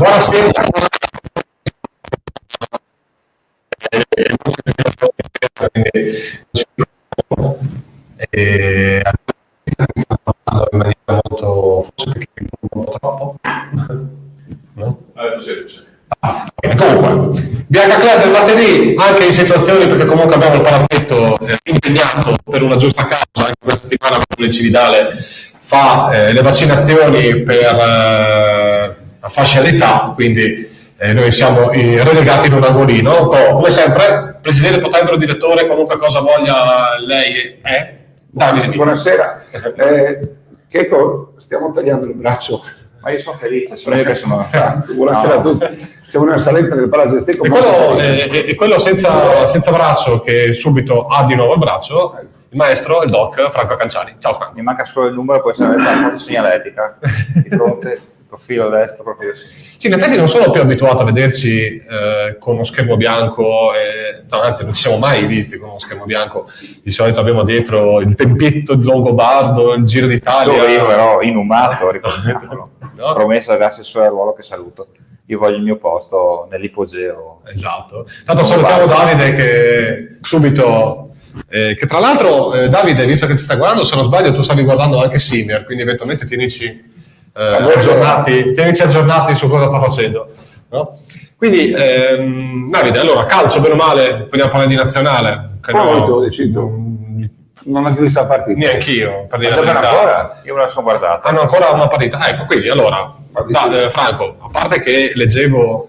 Buonasera. In maniera molto, forse perché un po' troppo, no? Comunque, Bianca Club del martedì, anche in situazioni, perché comunque abbiamo il palazzetto impegnato per una giusta causa, anche questa settimana con il Cividale fa le vaccinazioni per la fascia d'età, quindi noi siamo relegati in un angolino. Come sempre, presidente, potrebbero direttore, qualunque cosa voglia lei è. Davide. Buonasera. Checco, stiamo tagliando il braccio. Ma io sono felice, sono io che sono. Buonasera a tutti. Siamo nella saletta del Palazzo Esteco. E quello senza braccio, che subito ha di nuovo il braccio, il maestro, il doc Franco Canciani. Ciao Franco. Mi manca solo il numero, poi sarebbe la foto segnaletica. Di fronte, profilo destro, profilo sinistro. Sì, in effetti non sono più abituato a vederci con uno schermo bianco, anzi non ci siamo mai visti con uno schermo bianco. Di solito abbiamo dietro il tempietto di Longobardo, il Giro d'Italia. Solo io però inumato, ricordiamolo. No? Promesso dell'assessore al ruolo che saluto. Io voglio il mio posto nell'ipogeo. Esatto. Tanto salutiamo Davide che subito... che tra l'altro, Davide, visto che ti stai guardando, se non sbaglio tu stavi guardando anche Simmer, quindi eventualmente tienici aggiornati su cosa sta facendo, no? Quindi Davide, allora calcio bene o male, vogliamo parlare di nazionale? Non ho visto la partita. Neanch'io, per dire Ma giocano ancora? Io me la sono guardata. Hanno ancora una partita, ecco, quindi allora Franco, a parte che leggevo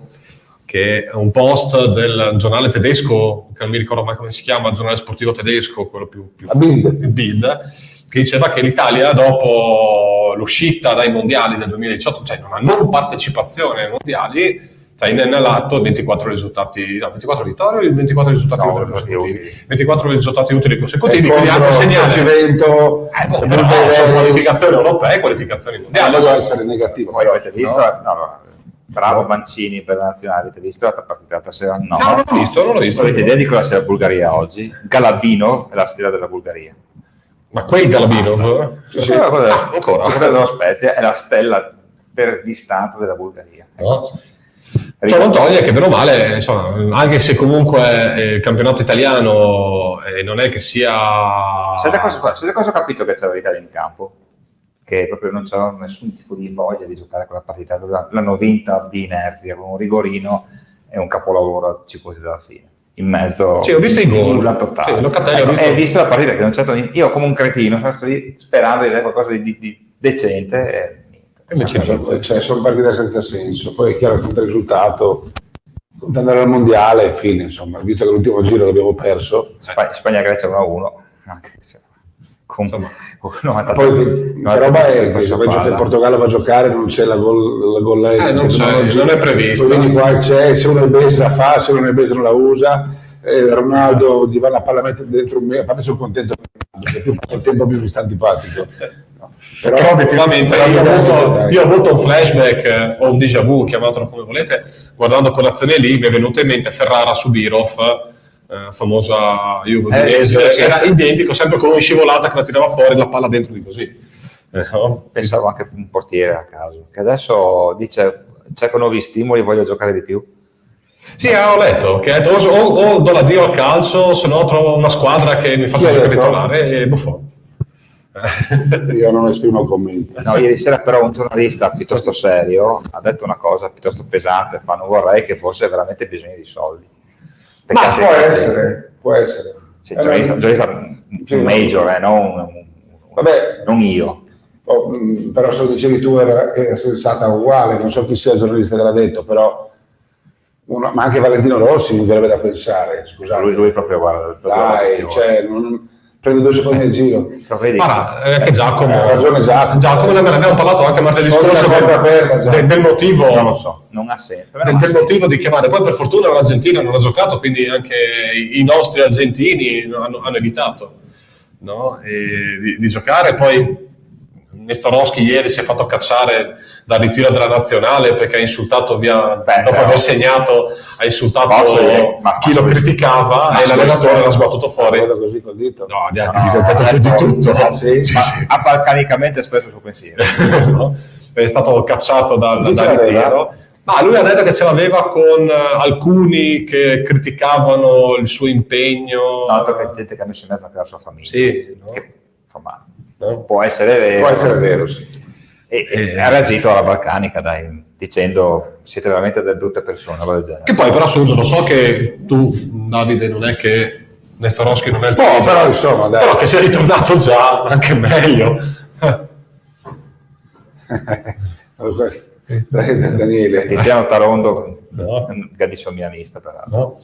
che un post del giornale tedesco, che non mi ricordo mai come si chiama, il giornale sportivo tedesco, quello più il Bild, che diceva che l'Italia dopo l'uscita dai mondiali del 2018, cioè una non partecipazione ai mondiali, sta innellato 24 risultati, 24 vittorie o 24 risultati utili? 24 risultati utili consecutivi, quindi anche segnale. Sono qualificazioni europee, qualificazioni mondiali. Devono essere negativo. Poi avete visto? No. Bravo Mancini per la nazionale, avete visto la partita della sera? No, non l'ho visto. Avete idea di cosa sia la Bulgaria oggi? Galabinov è la stella della Bulgaria. Ma quel Galabinov? Sì, ancora. Quella dello Spezia è la stella per distanza della Bulgaria. No. Ciò non toglie che, bene o male, insomma, anche se comunque il campionato italiano non è che sia... Siete cosa ho capito che c'era l'Italia in campo? Che proprio non c'era nessun tipo di voglia di giocare quella partita, l'hanno vinta di inerzia con un rigorino e un capolavoro a 5 minuti dalla fine. In mezzo, sì, ho visto i gol, totale. Sì, ho visto la partita che non c'è stato. Io come un cretino sono stato lì sperando di vedere qualcosa di decente e niente. Sono partite senza senso. Poi è chiaro che il risultato, andare al mondiale e fine, insomma, visto che l'ultimo giro l'abbiamo perso. Spagna-Grecia 1-1. Anche se poi la roba è che se il Portogallo va a giocare non c'è la gol non è previsto, quindi qua c'è, se uno è base la fa, se uno è base non la usa. Ronaldo gli va la palla mette dentro un a parte sono contento perché più passa il tempo più mi sta antipatico, però obiettivamente io ho avuto un flashback o un déjà vu, chiamatelo come volete, guardando quell'azione lì mi è venuto in mente Ferrara su Birov, famosa Juve udinese, era identico, sempre con una scivolata che la tirava fuori la palla dentro di così. No? Pensavo anche un portiere a caso, che adesso dice cerco nuovi stimoli, voglio giocare di più. Sì, ho letto che o do l'addio al calcio, se no trovo una squadra che mi faccia giocare titolare e Buffon. Io non esprimo commenti. No, ieri sera però un giornalista piuttosto serio ha detto una cosa piuttosto pesante, non vorrei che fosse veramente bisogno di soldi. Ma può essere. Sì, giornalista un major, non io. Però se lo dicevi tu era sensata uguale, non so chi sia il giornalista che l'ha detto, però ma anche Valentino Rossi mi verrebbe da pensare, scusate. Lui proprio guarda. Dai, prende 2 secondi nel giro. Che Giacomo ha ragione Giacomo ne abbiamo parlato anche martedì scorso del motivo, non lo so, non ha senso del motivo di chiamare. Poi per fortuna l'Argentina non ha giocato, quindi anche i nostri argentini hanno evitato, no? di giocare. Poi Nestorowski ieri si è fatto cacciare dal ritiro della nazionale perché ha insultato dopo aver segnato, ha insultato chi lo criticava e l'allenatore l'ha sbattuto fuori. Così col dito. No, più di tutto. Sì. Balcanicamente spesso il suo pensiero. No? È stato cacciato dal ritiro. Ma lui ha detto che ce l'aveva con alcuni che criticavano il suo impegno. No, perché gente che ha messo in mezzo anche la sua famiglia. Sì, no? Che, insomma, No? può essere vero. Può essere vero, sì. E ha reagito alla balcanica, dai, dicendo siete veramente delle brutte persone, roba del genere. Che poi però assurdo, lo so che tu, Davide, non è che Nestorowski non è il tuo No, idolo, però insomma, dai. però che sia ritornato già, anche meglio. Daniele. Tiziano Tarondo, No. grandissimo milanista, peraltro. No?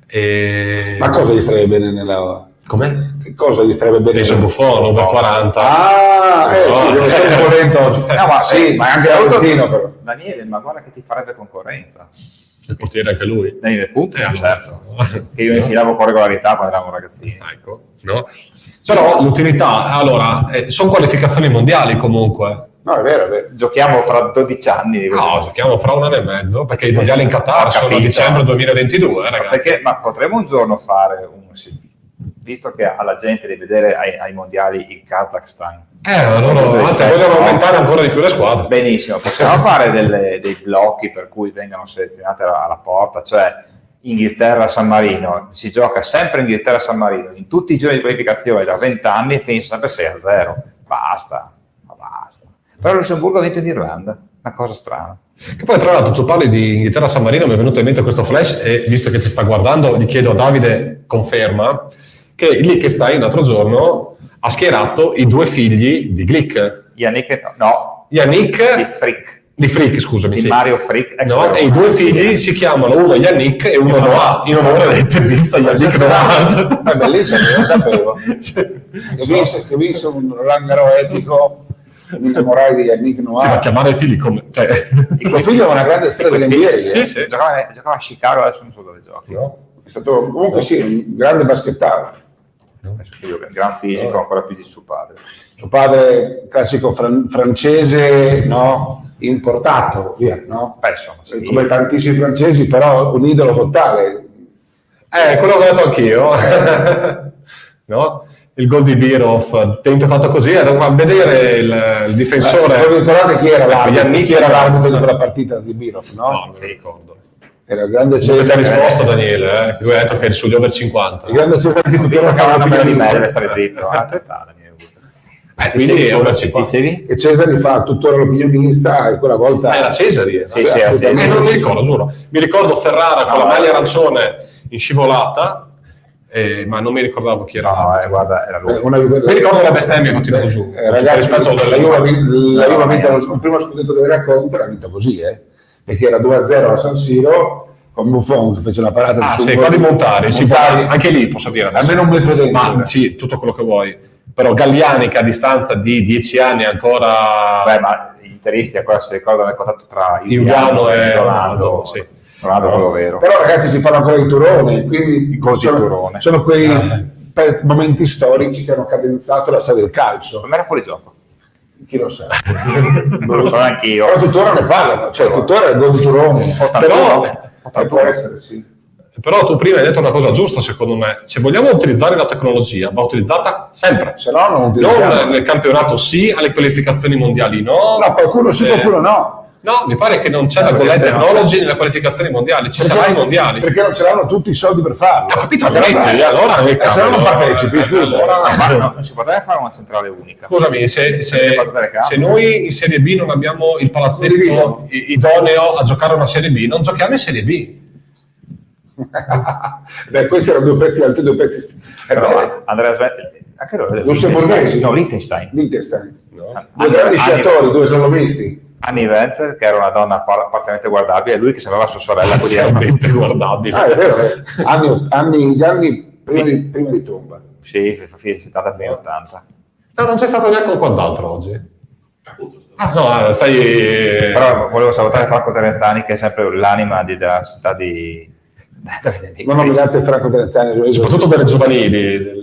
E... Ma cosa gli starebbe bene nella... Com'è? Che cosa gli starebbe bene? Penso Buffon, over 40. Ah, No. sì, devo essere contento oggi. No, ma sì, ma anche saluto- Valentino però. Daniele, ma guarda che ti farebbe concorrenza. Il portiere anche lui. Daniele Punto, no. certo. Che io infilavo con regolarità quando eravamo ragazzini. Ecco, no? Però l'utilità, allora, sono qualificazioni mondiali comunque. No, è vero, è vero. Giochiamo fra 12 anni. No, giochiamo fra un anno e mezzo, perché i mondiali in Qatar Ho sono a capito. dicembre 2022, Ma ragazzi. ma potremmo un giorno fare visto che alla gente di vedere ai mondiali il Kazakhstan. Loro, anzi, vogliono aumentare ancora di più le squadre. Benissimo, possiamo fare dei blocchi per cui vengano selezionate alla porta, cioè Inghilterra-San Marino, si gioca sempre Inghilterra-San Marino, in tutti i giorni di qualificazione da 20 anni finisce sempre 6-0, basta. Però Lussemburgo ha vinto in Irlanda, una cosa strana. Che poi tra l'altro tu parli di Inghilterra-San Marino, mi è venuto in mente questo flash e visto che ci sta guardando gli chiedo a Davide, conferma, che il Liechtenstein l'altro giorno ha schierato i 2 figli di Glick. Yannick, no, Yannick di Frick, di Frick, scusami, di sì. Mario Frick. No, e i 2 figli si chiamano uno Yannick e uno Noah, in onore dell'intervista Yannick Noah. È bellissimo, non lo sapevo. Che vinse un Rangaro etico, mi innamorai di Yannick Sì, ma Noah. chiamare i figli come... Cioè, Il suo figlio è una grande estrella dell'NBA. sì, sì. Giocava a Chicago, adesso non so dove giochi. No? È stato comunque sì, un grande baschettaro. Adesso figlio che è un gran fisico, ancora più di suo padre. Suo padre, classico francese, no? Importato, via, no? Beh, insomma, sì. Come tantissimi francesi, però un idolo totale. Quello che ho detto anch'io. No? Il gol di Birov, tentato così, a vedere il difensore... Vi ricordate chi era l'arbitro? Yannick Chi era l'arbitro di quella partita di Birov, no? No, non mi ricordo. Era il grande Non ti ha Cesare. risposto Daniele, lui ha detto che è sugli over 50. Il grande Cesare che Ho visto tuttora che fa avevano meno di me, l'opinionista. deve stare zitto. Aspetta, Daniele. Quindi è over 50. Dicevi? E Cesare fa tuttora l'opinionista e quella volta... Era Cesari. Sì, sì, era Cesari. Non mi ricordo, giuro. Mi ricordo Ferrara con la maglia arancione in scivolata, ma non mi ricordavo chi era. No, guarda, era lui. Mi ricordo la bestemmia che ho tirato giù. Ragazzi, Rispetto la Juve ha vinto no. il primo scudetto del racconto, l'ha vinto così, perché era 2-0 a San Siro con Buffon che fece una parata Ah, sul sì, gol. qua di Montari, sì, Montari, anche lì posso dire adesso. almeno un metro dentro. Ma sì, tutto quello che vuoi. Però Galliani che a distanza di 10 anni ancora... Beh, ma gli interisti ancora si ricordano il contatto tra Giuliano e Ronaldo. Ronaldo, sì. Ronaldo è quello vero. Però ragazzi si parla ancora di Turone, quindi gol di Turone. sono quei momenti storici che hanno cadenzato la storia del calcio. Per me era fuori gioco. Chi lo sa? Non lo so neanche io. Però tuttora ne parlano, cioè tuttora è il gol di Turone. Però, Può essere, sì. però tu prima hai detto una cosa giusta secondo me. Se vogliamo utilizzare la tecnologia, va utilizzata sempre. Se no non Non utilizziamo. nel campionato sì, alle qualificazioni mondiali no. No, qualcuno sì, qualcuno no. No, mi pare che non c'è la Perché goal se no technology nelle qualificazioni mondiali, ci sarà i mondiali. Perché non ce l'hanno tutti i soldi per farlo. Ho capito, Ma metti, allora se no non partecipi, scusa. Ma no, non si potrebbe fare una centrale unica. Scusami, se noi in Serie B non abbiamo il palazzetto idoneo a giocare una Serie B, non giochiamo in Serie B. Beh, questi erano altri due pezzi. Però Andrea Svetti, anche loro Lussemburghesi. No, Liechtenstein. Liechtenstein. No? Due grandi sciatori, due slalomisti. Annie Wenzel, che era una donna parzialmente guardabile, e lui che sembrava sua sorella. Quindi era Veramente guardabile. Ah, è vero, anni prima di tomba. Sì, fine 70, primi 80. No, non c'è stato neanche un quant'altro oggi. Ah, no, sai... Però volevo salutare Franco Terenzani, che è sempre l'anima della società di... Non nominate Franco Terenziani, soprattutto delle giovanili.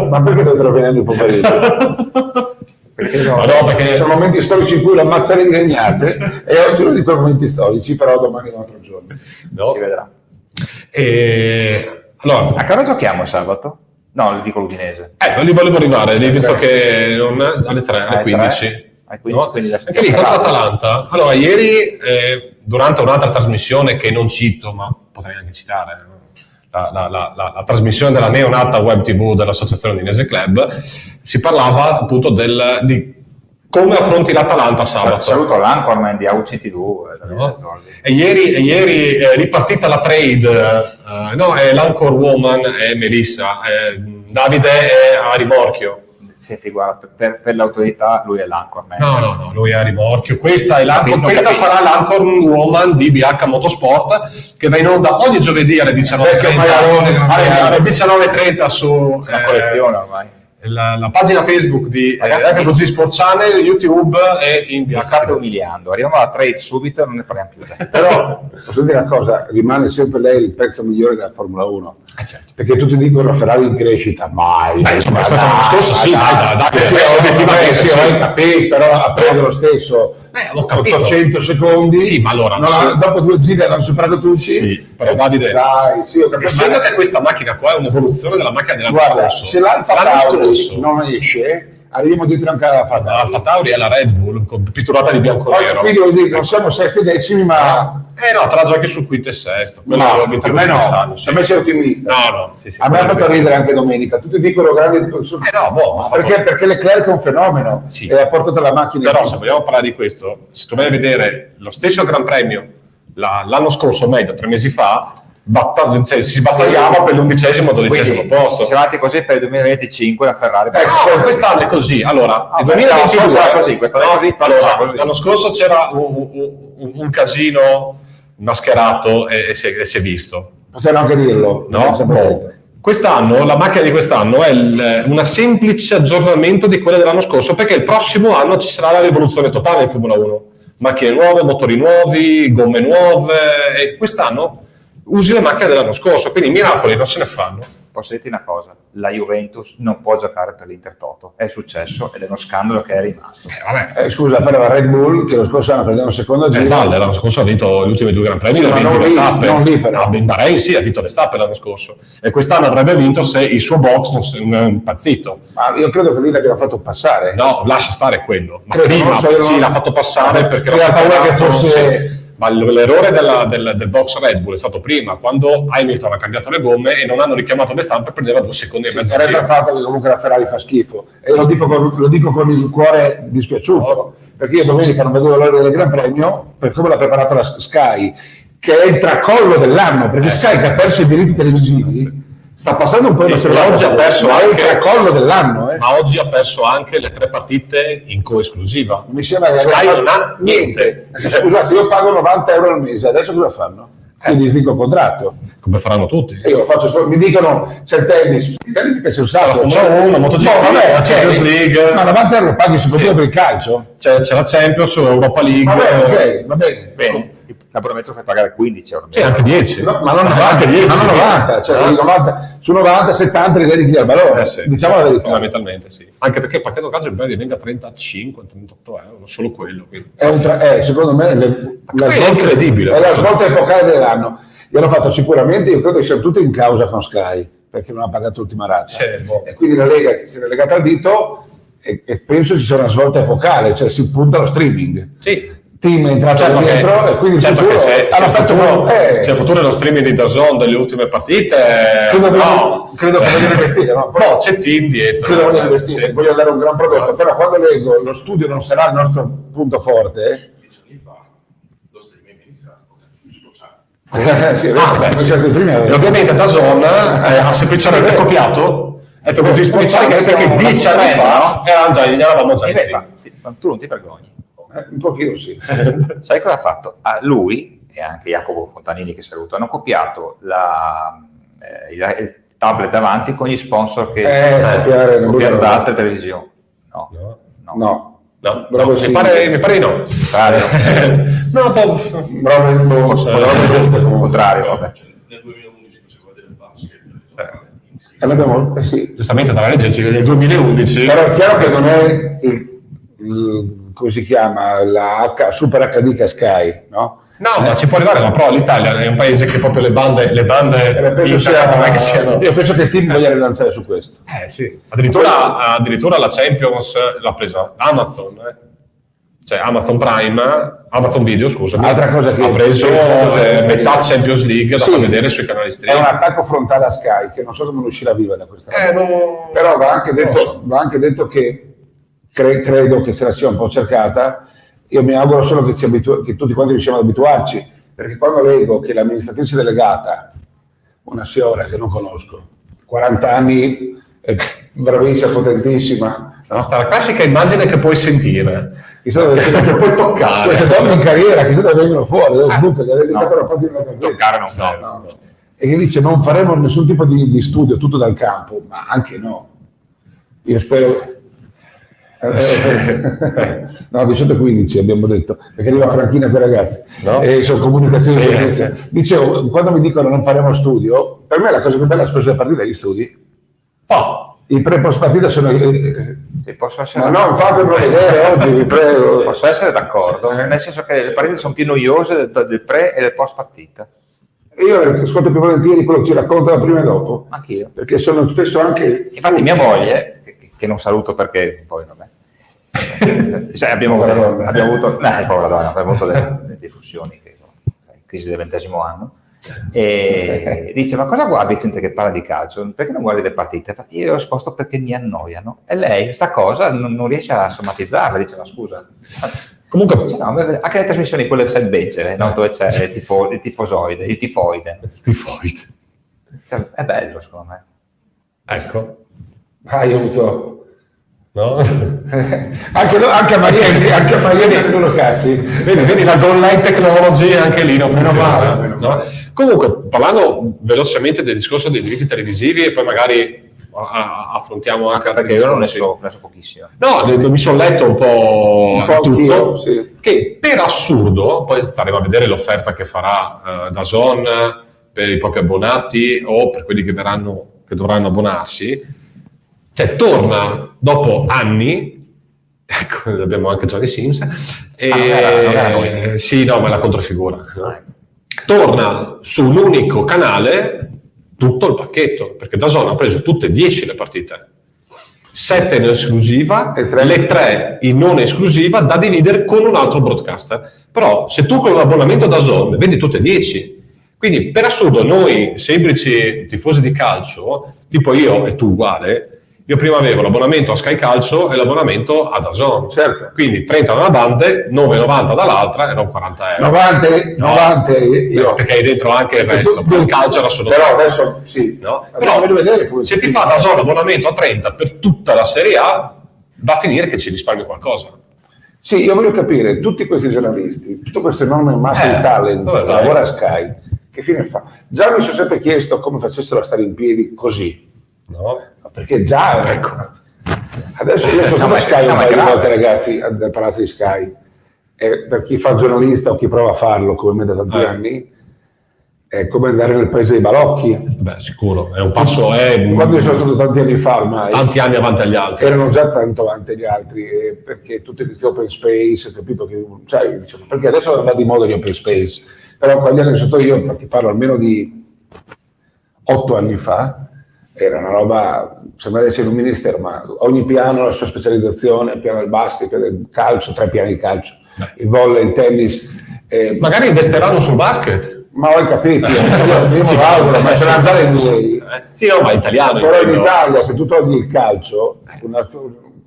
Ma perché dovete rovinare il poverino? Perché sono momenti storici in cui lo ammazzare di legnate e oggi uno di quei momenti storici, però domani è un altro giorno. No. Si vedrà. Allora, A che ora giochiamo il sabato? No, lo dico l'Udinese. lì volevo arrivare, lì, visto che non alle 3, alle 15. Ai 15, no? quindi Anche lì contro l'Atalanta. Allora, ieri, durante un'altra trasmissione che non cito, ma potrei anche citare, la trasmissione della neonata web TV dell'Associazione Udinese Club, si parlava appunto di come affronti l'Atalanta sabato. Saluto l'anchorman di AUCTV. No? E ieri è ripartita la trade, è l'anchor woman è Melissa, Davide è a rimorchio. Senti, guarda, per l'autorità lui è l'anchorman. No, lui è a rimorchio. Questa sarà l'anchor woman di BH Motorsport, che va in onda ogni giovedì alle 19:30 su C'è una collezione ormai. la pagina Facebook di FVG Sport Channel, YouTube e in Mi BH. state umiliando, arriviamo alla trade subito e non ne parliamo più. Però posso dire una cosa, rimane sempre lei il pezzo migliore della Formula 1. Certo. Perché tutti dicono Ferrari in crescita, mai. Insomma, rispetto all'anno scorso, sì, dai, obiettivamente sì, sì. ho capito, però ha preso lo stesso Ho capito. 800 secondi. Sì, ma allora dopo 2 giri l'hanno superato tutti. Sì, però Davide, dai, sì, ho capito. essendo che questa macchina qua è un'evoluzione della macchina dell'anno Guarda, scorso, se l'Alfa l'anno Tauri scorso non esce, arriviamo dietro anche all'Alfa Tauri. l'Alfa Tauri è la Red Bull pitturata di bianco-nero. Quindi vuol dire che non siamo sesti decimi, ma No, tra l'altro anche sul quinto e sesto. Quello è no, per l'obiettivo me di no, quest'anno, sì. per me sei ottimista. No. Sì, A me ha fatto ridere anche domenica, tutti dicono grandi no, boh, ma perché Leclerc è un fenomeno Sì. e ha portato la macchina. Però se vogliamo parlare di questo, se tu vai a vedere lo stesso Gran Premio l'anno scorso, o meglio 3 mesi fa, si battagliava per l'11° o 12° posto. Se siamo andati così per il 2025 la Ferrari. No, quest'anno è così. Allora, il 2022 l'anno scorso era così, quest'anno è così, allora, così. l'anno scorso c'era un casino mascherato e si è visto. Potremmo anche dirlo, No? sempre detto. Quest'anno, la macchina di quest'anno è un semplice aggiornamento di quella dell'anno scorso, perché il prossimo anno ci sarà la rivoluzione totale in Formula 1. Macchine nuove, motori nuovi, gomme nuove, e quest'anno usi le macchine dell'anno scorso, quindi miracoli non se ne fanno. Posso dirti una cosa, la Juventus non può giocare per l'Intertoto, è successo ed è uno scandalo che è rimasto. Vabbè. Scusa, però la Red Bull che lo scorso anno prendeva un secondo giro. Valle l'anno scorso ha vinto gli ultimi 2 Gran Premi, Sì, l'ha ma vinto non lì, Verstappen. non lì però. In Bahrain sì, ha vinto Verstappen l'anno scorso, e quest'anno avrebbe vinto se il suo box non è impazzito. Ma io credo che lì l'abbiano fatto passare. No, lascia stare quello. Ma Credo, prima non so, io sì, non- l'ha fatto passare perché Aveva paura che fosse- sì. Ma l'errore del box Red Bull è stato prima, quando Hamilton ha cambiato le gomme e non hanno richiamato Verstappen, prendeva 2 secondi e mezzo. Sarebbe il fatto che comunque la Ferrari fa schifo e lo dico con il cuore dispiaciuto, perché io domenica non vedo l'ora del Gran Premio per come l'ha preparato la Sky, che è il tracollo dell'anno, perché Sky che ha perso i diritti televisivi sta passando un po' E oggi ha perso ma è il anche- tracollo dell'anno. Ma oggi ha perso anche le 3 partite in coesclusiva. Mi sembra che Sky non ha niente. Scusate, io pago 90 euro al mese, adesso cosa fanno? Quindi dico contratto. Come faranno tutti. E io lo faccio solo, mi dicono c'è il tennis, il tennis mi piace un sacco. La Formula 1, MotoGP, la Champions League. Ma 90 euro paghi su Sì. per il calcio? C'è la Champions, Europa League. Vabbè, ok, va bene. Bene, l'abbonamento fai pagare 15 euro. Sì, anche 10. No, ma non anche 10. ma non 90, cioè i 90, su 90, 70 li dedichi al balone, Sì. diciamo la verità. Fondamentalmente sì. Anche perché il pacchetto calcio venga a 35-38 euro, solo quello. Quindi. Secondo me È incredibile. È la svolta epocale dell'anno. Gli hanno fatto sicuramente, io credo che siano tutti in causa con Sky, perché non ha pagato l'ultima rata. Sì, boh. E quindi la Lega si è legata al dito e penso ci sia una svolta epocale, cioè si punta allo streaming. Sì. Team è entrato Certo dietro che, e quindi certo il che futuro se hanno fatto il futuro è lo streaming di DAZN delle ultime partite, credo che vogliono investire, no? no, c'è team dietro. Credo vogliono investire, Sì. vogliono dare un gran prodotto, però quando leggo lo studio non sarà il nostro punto forte. Sì, è vero, Beh, noi sì. certi primi E ovviamente DAZN ha semplicemente copiato FVG Sport Channel perché 10 anni fa ne eravamo già in stream. Ma tu non ti vergogni. un pochino sì. Sai cosa ha fatto? Lui e anche Jacopo Fontanini, che saluto, hanno copiato il tablet davanti con gli sponsor che copiano da altre televisioni. No. Mi pare di no. No, bravo, al contrario, vabbè. Nel 2011 faceva del basket. Sì. Giustamente dalla legge ci vede il 2011. Però è chiaro che non è come si chiama, la Super HD che è Sky, no? No, ma ci può arrivare, ma però l'Italia è un paese che proprio le bande penso non è che siano. Io penso che il team voglia rilanciare su questo. Sì. Addirittura la Champions l'ha presa Amazon. Cioè Amazon Prime, Amazon Video, scusami, Altra cosa che ha preso metà Champions League da far vedere sui canali È streaming. un attacco frontale a Sky che non so come ne uscirà viva da questa cosa. No, Però va anche detto che credo che se la sia un po' cercata. Io mi auguro solo che tutti quanti riusciamo ad abituarci, perché quando leggo che l'amministratrice delegata, una signora che non conosco, 40 anni, bravissima, potentissima, no, la classica immagine che puoi sentire, chissà dove che puoi toccare. queste donne in carriera, chissà dove vengono fuori, da sbuca, che ha dedicato no. una pagina della Gazzetta. Toccare non fa. No. E che dice non faremo nessun tipo di studio, tutto dal campo, ma anche no. Io spero. No, 18-15 abbiamo detto, perché arriva Franchina con i ragazzi, No? e sono comunicazioni di servizio. Dicevo, quando mi dicono non faremo studio, per me la cosa più bella è spesso la partita gli studi. I pre-post partita sono Sì, posso essere ma non fatemelo vedere oggi, vi prego. Posso essere d'accordo, nel senso che le partite sono più noiose del pre e del post partita. Io ascolto più volentieri quello che ci raccontano prima e dopo, Anch'io. perché sono spesso anche. Infatti mia moglie, che non saluto perché poi vabbè, cioè, abbiamo avuto delle discussioni, crisi del 20° anno, e dice: ma cosa guardi gente che parla di calcio? Perché non guardi le partite? Io ho risposto: perché mi annoiano. E lei questa cosa non riesce a somatizzarla, dice: ma scusa. Comunque, Dice, no, anche le trasmissioni quelle selvegge, no? Dove c'è il tifoide. Cioè, è bello secondo me. ecco, Hai avuto. no? Anche a Maria loro cazzi. Vedi la online technology anche lì non Meno funziona. male, meno No? male. Comunque, parlando velocemente del discorso dei diritti televisivi e poi magari affrontiamo anche altri Perché io non ne discorsi. so pochissimo. No, mi sono letto un po' tutto, anch'io, sì. che per assurdo, poi staremo a vedere l'offerta che farà DAZN per i propri abbonati o per quelli che dovranno abbonarsi, cioè torna dopo anni, ecco, abbiamo anche Johnny Sims, e, non era noi. sì, no, ma è la controfigura, no? Torna sull'unico canale tutto il pacchetto, perché DAZN ha preso tutte e 10 le partite, 7 in esclusiva, E 3. le 3 in non esclusiva da dividere con un altro broadcaster. Però se tu con l'abbonamento DAZN vedi tutte e 10, quindi per assurdo noi semplici tifosi di calcio, tipo io e tu uguale, io prima avevo l'abbonamento a Sky Calcio e l'abbonamento a DAZN. Certo. Quindi 30 da una banda, 9,90 dall'altra e non 40 euro. 90 io. Perché hai dentro anche il resto, il calcio era solo Però adesso sì. no? Adesso Però voglio vedere come se ti fa DAZN l'abbonamento a 30 per tutta la Serie A, va a finire che ci risparmi qualcosa. Sì, io voglio capire, tutti questi giornalisti, tutto questo enorme massa di talent dove che vai? lavora a Sky, che fine fa? Già mi sono sempre chiesto come facessero a stare in piedi così. No? Perché già, ecco. Adesso io sono stato a Sky un paio di volte, ragazzi, al palazzo di Sky. E per chi fa giornalista o chi prova a farlo come me da tanti anni, è come andare nel paese dei balocchi. Beh, sicuro, è un passo, Quando io sono stato tanti anni fa ormai, tanti anni avanti agli altri. erano già tanto avanti agli altri, perché tutti questi open space, capito? Che, sai, diciamo, perché adesso va di moda gli open space, però quando anni sono stato io, ti parlo almeno di 8 anni fa, era una roba, sembra di essere un ministero, ma ogni piano ha la sua specializzazione, il piano del basket, il piano del calcio, 3 piani di calcio, il volley, il tennis. Magari investeranno sul basket. Ma ho capito, io mi auguro, ma c'è una i miei. Sì, no, ma italiano. Però in intendo. Italia, se tu togli il calcio,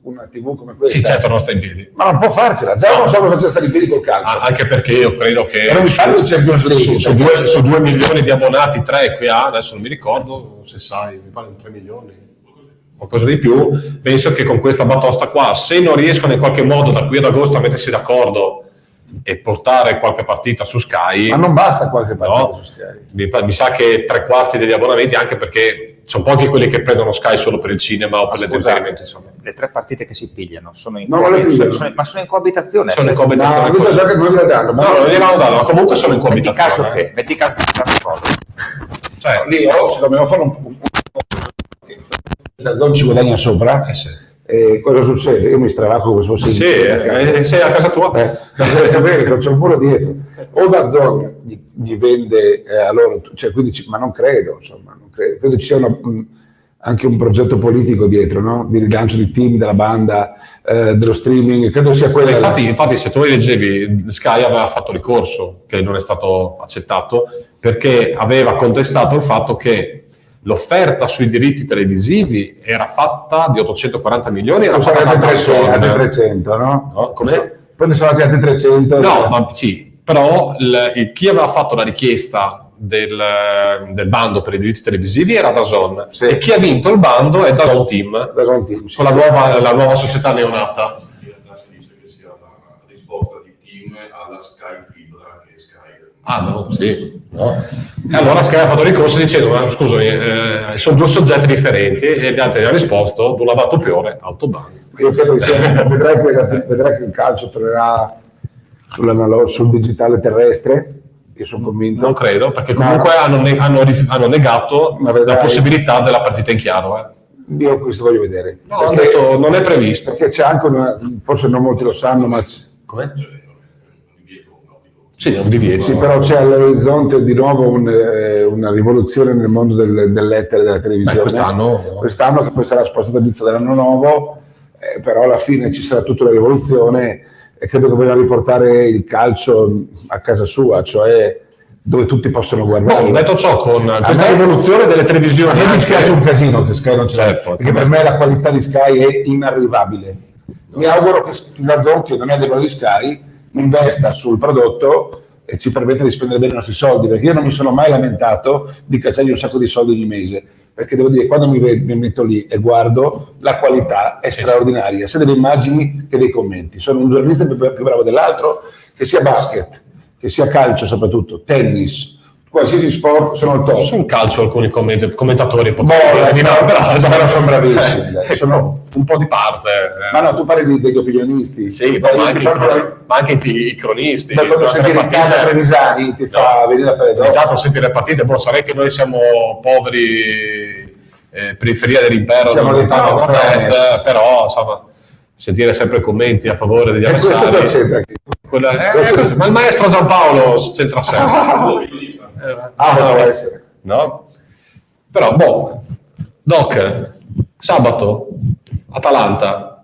una TV come questa, Sì, certo, non sta in piedi. ma non può farcela, già non so come faccia stare in piedi col calcio. Anche perché io credo che E non mi parlo di Champions League, su 2 milioni di abbonati, 3 qui ha, adesso non mi ricordo, se sai, mi pare di 3 milioni, qualcosa di più. Penso che con questa batosta qua, se non riescono in qualche modo da qui ad agosto a mettersi d'accordo e portare qualche partita su Sky, ma non basta qualche partita no, su Sky. mi sa che 3/4 degli abbonamenti, anche perché sono pochi quelli che prendono Sky solo per il cinema o per l'intrattenimento, insomma. Le 3 partite che si pigliano sono in, No, le pigliano. ma sono in coabitazione. Sono in No, coabitazione. dico già che non gliela danno, No, non gliel'hanno dato, ma comunque sono in Metti caso coabitazione. che, metti caso che cosa. Cioè, lì se dobbiamo fare la zona ci guadagna sopra, sì. cosa succede? Io mi stravacco come se fossi Sì, sei a casa tua. bene, non c'è un muro dietro. O da zona gli vende a loro, cioè, quindi ma non credo, insomma, non credo ci sia anche un progetto politico dietro, no? Di rilancio di team, della banda, dello streaming, credo sia quello. Infatti, se tu leggevi, Sky aveva fatto ricorso, che non è stato accettato, perché aveva contestato il fatto che l'offerta sui diritti televisivi era fatta di 840 milioni, era fatta da Dazon. Altri 300, no? No? Come? Poi ne sono altri 300. No, ma sì, però chi aveva fatto la richiesta del bando per i diritti televisivi era Dazon, sì. E chi ha vinto il bando è Dazon Team, Sì, con la nuova società neonata. In realtà si dice che sia la risposta di Team alla Sky Fibra, che è Sky. Ah no, sì. No. E allora Sky ha fatto ricorso dicendo, ma scusami, sono due soggetti differenti, e gli altri hanno risposto, non l'ha dato più autobahn. Io credo che vedrai che il calcio tornerà sul digitale terrestre. Io sono convinto. Non credo, perché comunque hanno negato la possibilità della partita in chiaro. Io questo voglio vedere. No, hanno detto non è previsto. Perché c'è anche forse non molti lo sanno, ma Com'è? Sì, è un divieto. sì, però c'è all'orizzonte di nuovo una rivoluzione nel mondo dell'etere, della televisione. Quest'anno che poi sarà spostato all'inizio dell'anno nuovo, però alla fine ci sarà tutta una rivoluzione. E credo che vogliano riportare il calcio a casa sua, cioè dove tutti possono guardare. No, detto ciò, con questa rivoluzione delle televisioni... A me mi spiace un casino che Sky non c'è, certo, perché per me la qualità di Sky è inarrivabile. Mi auguro che la Zone, che non è del di Sky, investa sul prodotto e ci permetta di spendere bene i nostri soldi, perché io non mi sono mai lamentato di cacciargli un sacco di soldi ogni mese, perché devo dire, quando mi metto lì e guardo, la qualità è straordinaria, sia delle immagini che dei commenti. Sono un giornalista più bravo dell'altro, che sia basket, che sia calcio soprattutto, tennis, qualsiasi sport, sono il top. Sul calcio alcuni commentatori però sono bravissimi. Sono un po' di parte. Ma no, tu parli degli opinionisti. Sì, ma anche i cronisti. Quando senti Riccardo Trevisani ti fa venire a pelle. Intanto sentire le partite, sarei che noi siamo poveri, periferia dell'impero, siamo lontano da nord-est, però insomma, sentire sempre commenti a favore degli avversari. Ma il maestro Giampaolo c'entra sempre. Può essere. No? Però, Doc, sabato, Atalanta,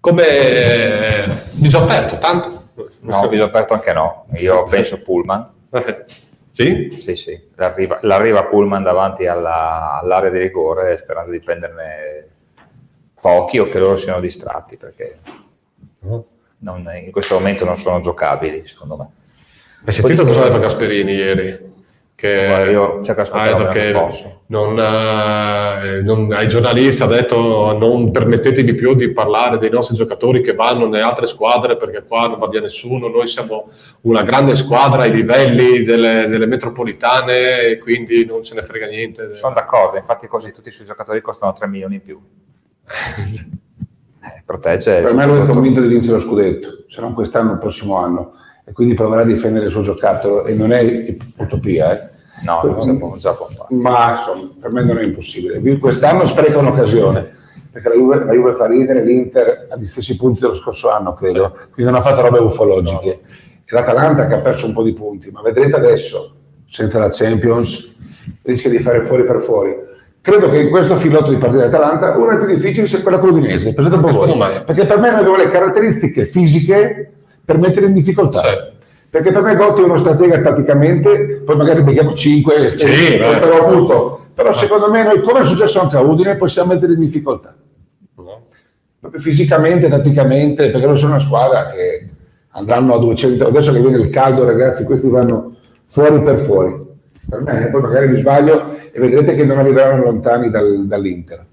come viso aperto, tanto? No, viso aperto anche no. Io penso Pullman. Sì? Sì. L'arriva Pullman davanti all'area di rigore, sperando di prenderne pochi o che loro siano distratti, perché in questo momento non sono giocabili, secondo me. Hai sentito cosa ha detto Gasperini ieri? Io cerco di ascoltare che posso. Ai giornalisti ha detto non permettetevi più di parlare dei nostri giocatori che vanno nelle altre squadre, perché qua non va via nessuno, noi siamo una grande squadra ai livelli delle metropolitane e quindi non ce ne frega niente. Sono d'accordo, infatti così tutti i suoi giocatori costano 3 milioni in più. Protegge. Per me lui è convinto di vincere lo scudetto, se non quest'anno il prossimo anno, e quindi proverà a difendere il suo giocattolo, e non è utopia, No, già può fare. Ma insomma, per me non è impossibile. Quest'anno spreca un'occasione, perché la Juve fa ridere, l'Inter agli stessi punti dello scorso anno, credo, quindi non ha fatto robe ufologiche. E l'Atalanta che ha perso un po' di punti, ma vedrete adesso, senza la Champions, rischia di fare fuori per fuori. Credo che in questo filotto di partita dell'Atalanta una delle più difficili sia quella con l'Udinese, pensate un po' voi, perché per me noi abbiamo le caratteristiche fisiche per mettere in difficoltà. Sì. Perché per me Gotti è uno stratega tatticamente, poi magari becchiamo 5 e starò a punto. Però secondo me noi, come è successo anche a Udine, possiamo mettere in difficoltà. Proprio fisicamente, tatticamente, perché noi sono una squadra che andranno a 200. Adesso che viene il caldo, ragazzi, questi vanno fuori per fuori. Per me, poi magari mi sbaglio e vedrete che non arriveranno lontani dall'Inter.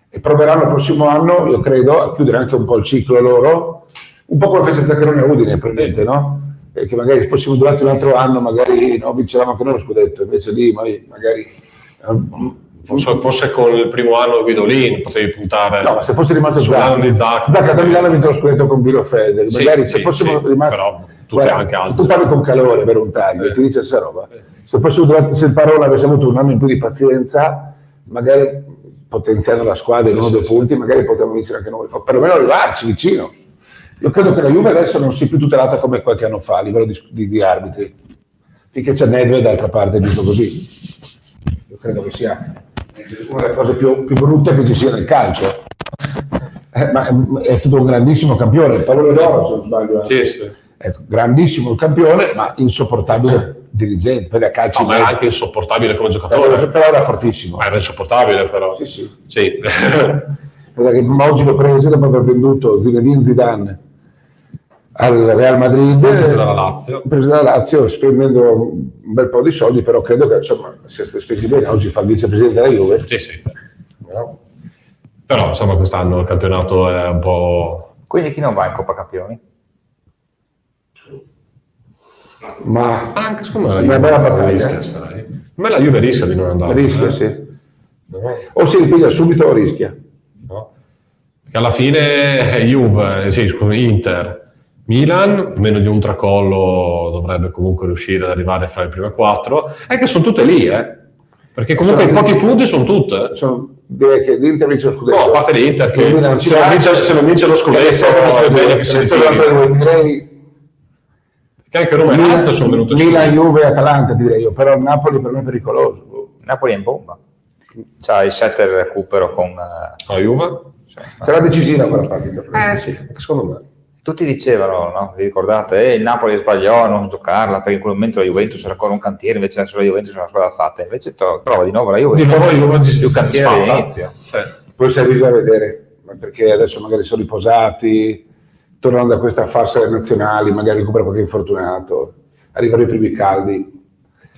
E proveranno il prossimo anno, io credo, a chiudere anche un po' il ciclo loro, un po' come fece Zaccheroni a Udine, prendete, no? Che magari fossimo durati un altro anno, magari vincevamo anche noi lo scudetto, invece lì magari... Forse con il primo anno Guidolin potevi puntare. No, ma se fosse rimasto Zacca da Milano ha vinto lo scudetto con Bielefeld, magari se fossimo rimasti... Però tu parli con calore per un taglio e ti dice questa roba. Se fossimo durati, se il Parola avesse avuto un anno in più di pazienza, magari potenziando la squadra in 1 o 2 punti, magari potevamo vincere anche noi, o perlomeno arrivarci vicino. Io credo che la Juve adesso non sia più tutelata come qualche anno fa a livello di arbitri, finché c'è Nedved d'altra parte, giusto così. Io credo che sia una delle cose più brutte che ci sia nel calcio. Ma è stato un grandissimo campione, pallone d'oro se non sbaglio. Sì, sì. Ecco, grandissimo campione, ma insopportabile dirigente, poi da calcio. No, ma era anche insopportabile come giocatore. Però era fortissimo. Ma era insopportabile, però. Sì, sì. Sì. Perché oggi lo prese dopo aver venduto Zinedine Zidane al Real Madrid, Preso dalla Lazio. preso dalla Lazio, spendendo un bel po' di soldi, però credo che insomma sia spesi bene. Oggi fa il vicepresidente della Juve. Sì, sì. No. Però insomma quest'anno il campionato è un po'... Quindi chi non va in Coppa Campioni? Ma Anche secondo me la una Juve bella battaglia. rischia, sai. A me la Juve rischia di non andare. rischia, sì. No. O si ripiglia subito o rischia. No. Perché alla fine Juve, sì, scusi, Inter, Milan, meno di un tracollo dovrebbe comunque riuscire ad arrivare fra le prime 4, è che sono tutte lì, perché comunque i pochi punti sono tutte. Direi che l'Inter vince lo scudetto. No, a parte l'Inter che Il Milan se non vince lo scudetto è bene che si ritiri. direi Che anche Roma e Lazio sono venute su. Milan, Juve e Atalanta direi io, però Napoli per me è pericoloso. Napoli è in bomba. C'ha il 7 recupero con... La Juve? Sarà decisiva quella partita. Sì, secondo me. Tutti dicevano, no? Vi ricordate? Il Napoli sbagliò a non giocarla perché in quel momento la Juventus era ancora un cantiere, invece adesso la Juventus è una squadra fatta. Invece trova di nuovo la Juventus. Di nuovo la Juve più cantiere sfatta. all'inizio. Sì. Poi sei bisogna vedere, perché adesso magari sono riposati, tornano da questa farsa delle nazionali, magari recupera qualche infortunato, arrivano i primi caldi.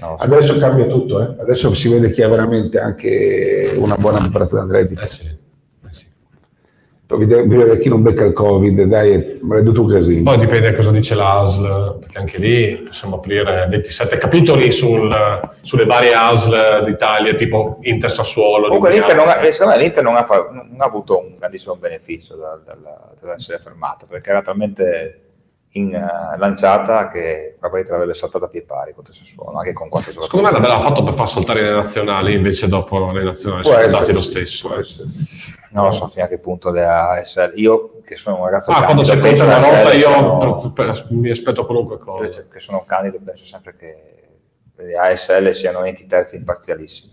Non lo so. Adesso cambia tutto, adesso si vede chi ha veramente anche una buona preparazione atletica. Sì. Poi vedere chi non becca il Covid, dai, è maledetto un casino. Poi dipende cosa dice l'ASL, perché anche lì possiamo aprire 27 capitoli sulle varie ASL d'Italia, tipo Inter Sassuolo. Comunque secondo me l'Inter non ha avuto un grandissimo beneficio dall'essere fermata, perché era talmente lanciata che probabilmente l'avrebbe saltata a piedi pari contro il Sassuolo, anche con 4 giocatori. Secondo me l'aveva fatto per far saltare le nazionali, invece dopo le nazionali Può sono essere, andati lo stesso. può essere. Non lo so fino a che punto le ASL. Io che sono un ragazzo Quando candido, c'è penso una alle volta ASL io mi aspetto qualunque io cosa. che sono candido penso sempre che le ASL siano enti terzi imparzialissimi.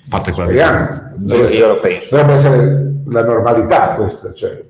A parte quella Speriamo. Io lo penso. Dovrebbe essere la normalità questa, cioè.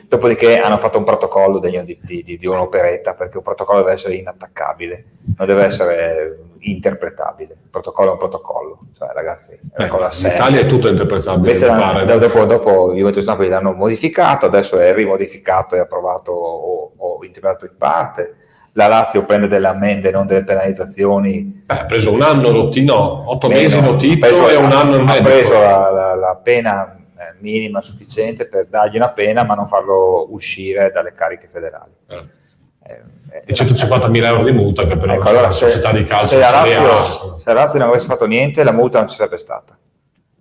Dopodiché hanno fatto un protocollo degno di un'operetta, perché un protocollo deve essere inattaccabile, non deve essere interpretabile. Il protocollo è un protocollo, cioè ragazzi, è una cosa in seria. Italia è tutto interpretabile. Invece dopo Juventus Napoli l'hanno modificato, adesso è rimodificato e approvato o interpretato in parte. La Lazio prende delle ammende, non delle penalizzazioni. Ha preso un anno rottino, 8 mesi Meno. notito Ha preso- e un anno e ha mezzo. preso la pena minima sufficiente per dargli una pena ma non farlo uscire dalle cariche federali. E 150.000 euro di multa che per Ecco, una allora, società di calcio se la Serie A, Lazio, se la Lazio non avesse fatto niente la multa non ci sarebbe stata.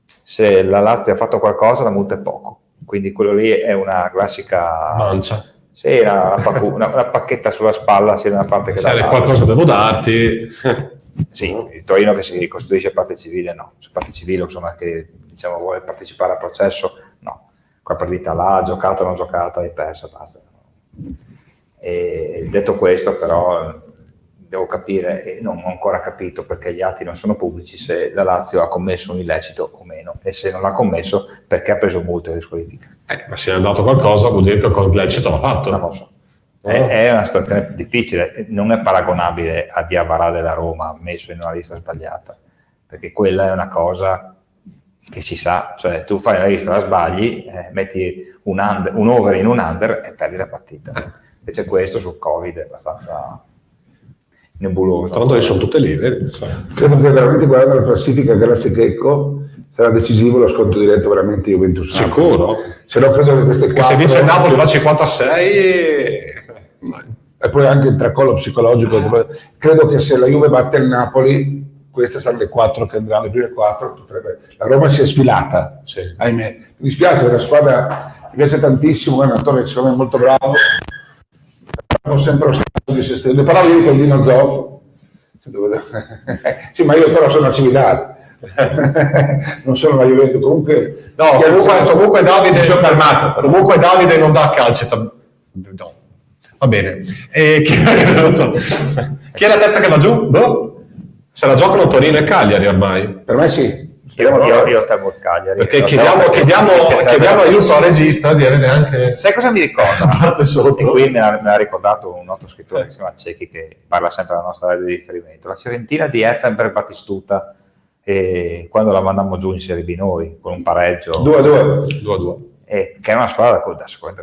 Se la Lazio ha fatto qualcosa la multa è poco, quindi quello lì è una classica mancia. sì, una pacchetta sulla spalla sia da una parte che Se dall'altra. qualcosa devo darti, Sì, il Torino che si costituisce parte civile, no. Su parte civile, insomma, che diciamo vuole partecipare al processo, no. Quella partita là, giocata o non giocata, hai persa, basta. E detto questo, però, devo capire, e non ho ancora capito perché gli atti non sono pubblici, se la Lazio ha commesso un illecito o meno, e se non l'ha commesso, perché ha preso multe e squalifica. ma se è andato qualcosa vuol dire che con lecito l'ha fatto. Non lo so. È una situazione difficile, non è paragonabile a Diawara della Roma messo in una lista sbagliata, perché quella è una cosa che si sa, cioè tu fai la lista, la sbagli, metti un over in un under e perdi la partita. Invece questo sul Covid è abbastanza nebuloso. Tra l'altro sono tutte lì, vedi? Credo che veramente guardando la classifica grazie Checco sarà decisivo lo sconto diretto veramente Juventus. Sicuro? Se no credo che queste Che quattro... se dice il Napoli va a 56 E poi anche il tracollo psicologico. Credo che se la Juve batte il Napoli, queste saranno le 4 che andranno, le prime 4. La Roma si è sfilata, Sì. ahimè. Mi dispiace, la squadra mi piace tantissimo, è un attore secondo me molto bravo. Ho sempre lo stato di se stesso. Ne parlavo io con Dino Zoff. Sì, ma io però sono a Cividad. Non sono la Juventus. Comunque, comunque Davide mi sono calmato. Comunque Davide non dà calci. No. Va bene. Chi è la terza che va giù? Boh. Se la giocano Torino e Cagliari ormai. Per me sì. Io temo il Cagliari. Perché chiediamo aiuto al regista di avere anche... Sai cosa mi ricorda? La parte sotto. E qui me l'ha ricordato un noto scrittore che si chiama Cecchi, che parla sempre della nostra radio di riferimento. La Fiorentina di Effenberg Battistuta, e quando la mandammo giù in Serie B noi, con un pareggio 2-2. che era una squadra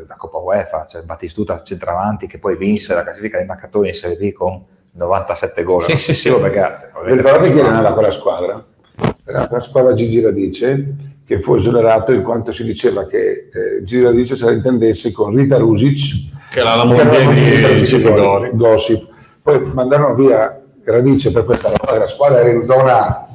da Coppa UEFA, cioè Battistuta centravanti, che poi vinse la classifica dei marcatori in Serie B con 97 gol. Sì. Perché, Vi ricordate chi era quella squadra? Era una squadra Gigi Radice, che fu esonerato in quanto si diceva che Gigi Radice se la intendesse con Rita Rusic, che era la moglie di Cipigori. Gossip. Poi mandarono via Radice per questa roba, la squadra era in zona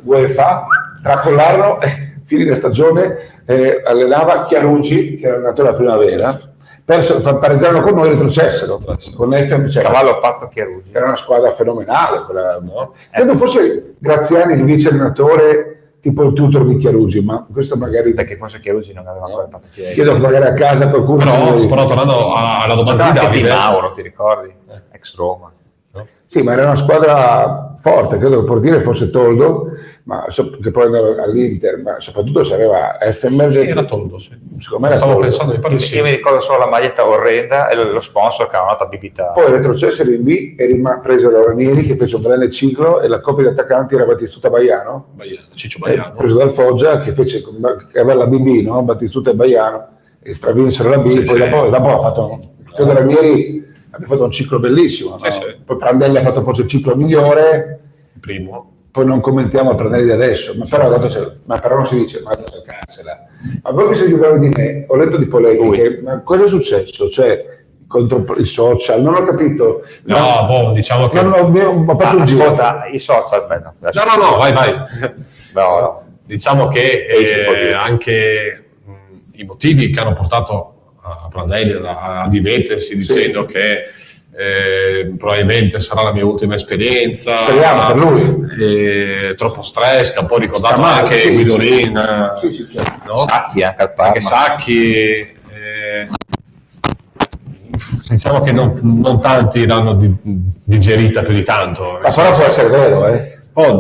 UEFA, tracollarono e finì la stagione, allenava Chiarucci, che era allenatore della primavera, pareggiarono con noi e retrocessero con FM, cioè, cavallo pazzo Chiarucci. era una squadra fenomenale quella, no? Credo fosse Graziani il vice allenatore, tipo il tutor di Chiarucci, ma questo magari Perché forse Chiarucci non aveva ancora fatto piede. chiedo che magari a casa qualcuno Però tornando alla domanda di Anche Di Davide, Mauro, ti ricordi? Ex Roma. sì, ma era una squadra forte, credo che il portiere fosse Toldo, ma che poi andava all'Inter, ma soprattutto c'era Effenberg. sì, era Toldo, sì. Secondo me era Stavo Toldo. pensando, mi pare di sì. Io mi ricordo solo la maglietta orrenda e lo sponsor che aveva nota Bibita. Poi retrocessero in B e preso da Ranieri che fece un grande ciclo e la coppia di attaccanti era Battistuta Baiano, Ciccio Baiano. preso dal Foggia che aveva la BB, no? Battistuta e Baiano, e stravinsero la B, Sì, poi sì. dopo ha fatto, credo Ranieri abbia fatto un ciclo bellissimo, no? Sì. Poi Prandelli ha fatto forse il ciclo migliore, Il primo. poi non commentiamo il Prandelli di adesso, ma però non si dice, ma cercarsela. Ma voi che siete più bravi di me, ho letto di polemiche, ma cosa è successo? Cioè, contro i social, non ho capito. Diciamo che... ho fatto un giro. Ascolta, i social, beh, no, No, vai. no. Diciamo che Ci anche i motivi che hanno portato a Prandelli a dimettersi dicendo che probabilmente sarà la mia ultima esperienza, Speriamo per lui. troppo stress, che ha poi ricordato Sta male, anche sì, Guidolin, sì, certo. no? Sacchi anche al Parma. Anche Sacchi, diciamo che non tanti l'hanno digerita più di tanto. Ma però può essere vero,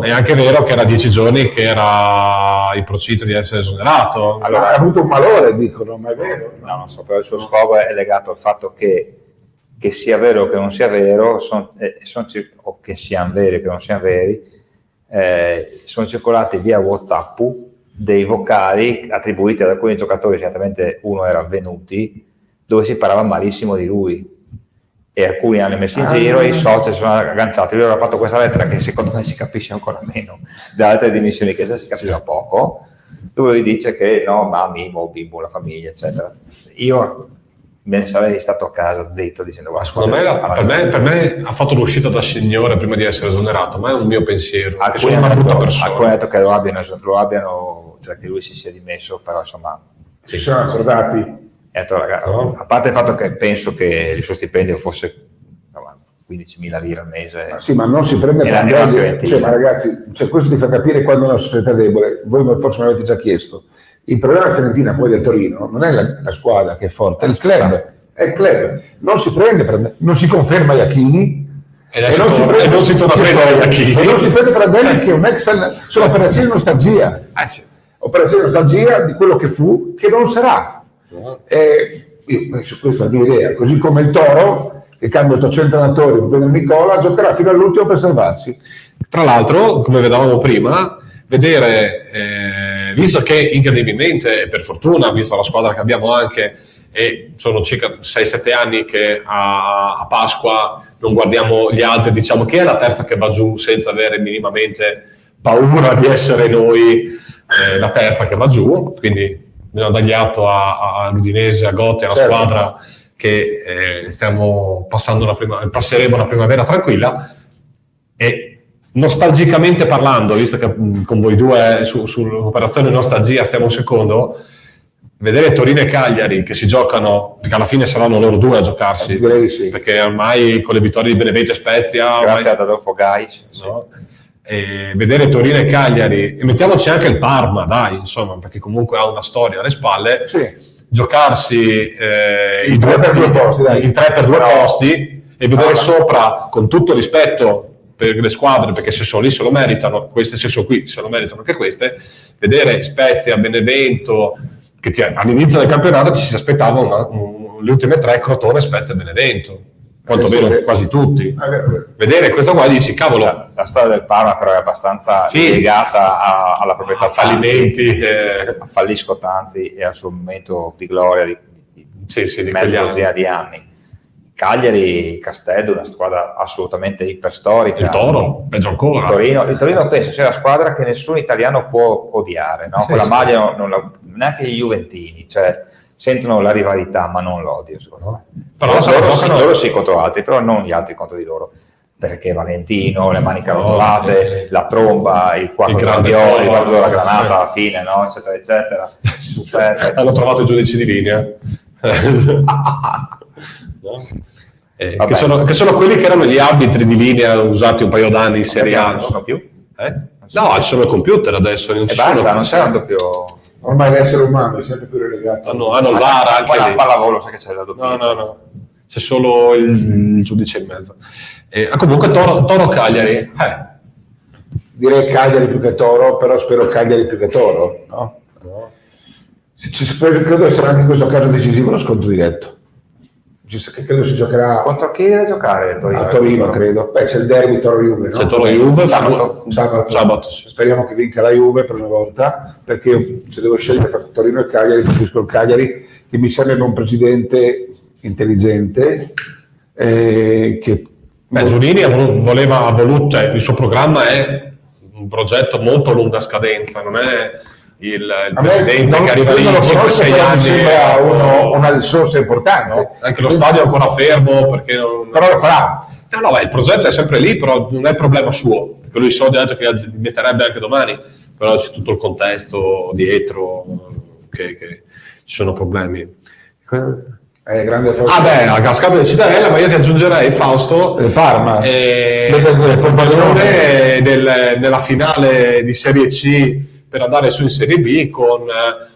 È anche vero che era 10 giorni che era in procinto di essere esonerato. Allora, ha avuto un malore, dicono, ma è vero? No, non so, però il suo sfogo è legato al fatto che sia vero o che non sia vero, o che siano veri o che non siano veri, sono circolati via WhatsApp dei vocali attribuiti ad alcuni giocatori, certamente uno era Venuti, dove si parlava malissimo di lui. E alcuni hanno messo in giro e i social si sono agganciati. Lui aveva fatto questa lettera che secondo me si capisce ancora meno, da altre dimensioni che si capiva poco, dove lui dice che no, ma Mimo, Bimbo, la famiglia, eccetera. Io me ne sarei stato a casa zitto dicendo guarda, Per me ha fatto l'uscita da signore prima di essere esonerato, ma è un mio pensiero. Che sono una brutta persona. Alcuni hanno detto che lo abbiano, cioè che lui si sia dimesso, però insomma Si sono accordati. A parte il fatto che penso che il suo stipendio fosse 15.000 lire al mese. Sì, ma non si prende Prandelli. Cioè, ma ragazzi, questo ti fa capire quando è una società debole. Voi forse me l'avete già chiesto. Il problema della Fiorentina, poi del Torino, non è la squadra che è forte, è il club. È il club. Non si prende, non si conferma Iachini. E non si torna a prendere Iachini. E non si prende Prandelli, che è un ex. Sono operazioni di nostalgia. Sì. Operazioni di nostalgia di quello che fu, che non sarà. Questa è la mia idea, così come il Toro che cambia 800 allenatori per prendere Nicola, giocherà fino all'ultimo per salvarsi. Tra l'altro, come vedevamo prima, vedere, visto che incredibilmente e per fortuna, visto la squadra che abbiamo anche, e sono circa 6-7 anni che a Pasqua non guardiamo gli altri, diciamo che è la terza che va giù senza avere minimamente paura di essere noi la terza che va giù, quindi bisogna dargli atto all'Udinese, a Gotti, alla squadra che stiamo passeremo una primavera tranquilla. E nostalgicamente parlando, visto che con voi due sull'operazione nostalgia stiamo un secondo, vedere Torino e Cagliari che si giocano, perché alla fine saranno loro due a giocarsi, Direi sì. perché ormai con le vittorie di Benevento e Spezia, grazie ad Adolfo Gais, no? E vedere Torino e Cagliari, e mettiamoci anche il Parma, dai, insomma, perché comunque ha una storia alle spalle, giocarsi il 3 per 2 posti, dai. Il 3 per 2 posti e vedere sopra, con tutto rispetto per le squadre, perché se sono lì se lo meritano, queste se sono qui se lo meritano anche queste, vedere Spezia, Benevento, che all'inizio del campionato ci si aspettava le ultime 3 Crotone, Spezia e Benevento, quantomeno quasi tutti. Vedere questo qua dici, cavolo, la storia del Parma però è abbastanza legata alla proprietà, a fallimenti, a Fallisco Tanzi e al suo momento di gloria di mezza dozzina di anni. Cagliari, Castello, una squadra assolutamente iperstorica. Il Toro, peggio ancora. Il Torino penso sia la squadra che nessun italiano può odiare, no? Quella maglia neanche gli juventini, cioè sentono la rivalità ma non l'odio, secondo me. Però loro sì contro altri, però non gli altri contro di loro, perché Valentino, le mani carotolate, la tromba, il quarto grandiolo, il quarto della granata alla fine, no? Eccetera eccetera. Super. Hanno trovato i giudici di linea. No? Che sono quelli che erano gli arbitri di linea usati un paio d'anni in Serie A. Non sono più? No, ci sono i computer adesso. Non saranno più. Ormai l'essere umano è sempre più relegato. Hanno il VAR anche lì. La pallavolo, sai che c'è la doppia. No. C'è solo il giudice in mezzo. Comunque Toro Cagliari. Direi Cagliari più che Toro, però spero Cagliari più che Toro, no? Credo sarà anche in questo caso decisivo lo scontro diretto. Credo si giocherà contro chi deve giocare a Torino, credo. C'è il derby Toro-Juve, no? C'è Toro-Juve sabato. Speriamo che vinca la Juve per una volta, perché io, se devo scegliere fra Torino e Cagliari, preferisco il Cagliari, che mi sembra un presidente intelligente Giulini ha voluto, cioè, il suo programma è un progetto molto a lunga scadenza, non è il presidente che arriva lì 5-6 anni, sembra una risorsa importante, no? Anche lo stadio è ancora fermo perché però lo farà. Il progetto è sempre lì, però non è problema suo, perché lui i soldi ha detto che li metterebbe anche domani, però c'è tutto il contesto dietro che ci sono problemi. Grande a scambio di Cittadella, ma io ti aggiungerei Fausto il Parma il Pordenone nella finale di Serie C per andare su in Serie B con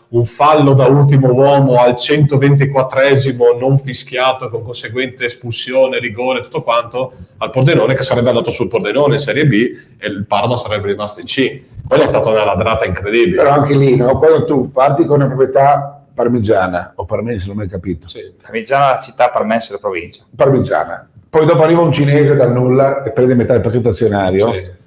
un fallo da ultimo uomo al 124esimo non fischiato con conseguente espulsione, rigore, tutto quanto al Pordenone, che sarebbe andato sul Pordenone in Serie B e il Parma sarebbe rimasto in C. Quella è stata una ladrata incredibile. Però anche lì, no? Quando tu parti con una proprietà parmigiana o parmense, non ho mai capito. Parmigiana la città, parmense la provincia. Parmigiana. Poi dopo arriva un cinese dal nulla e prende metà del pacchetto azionario.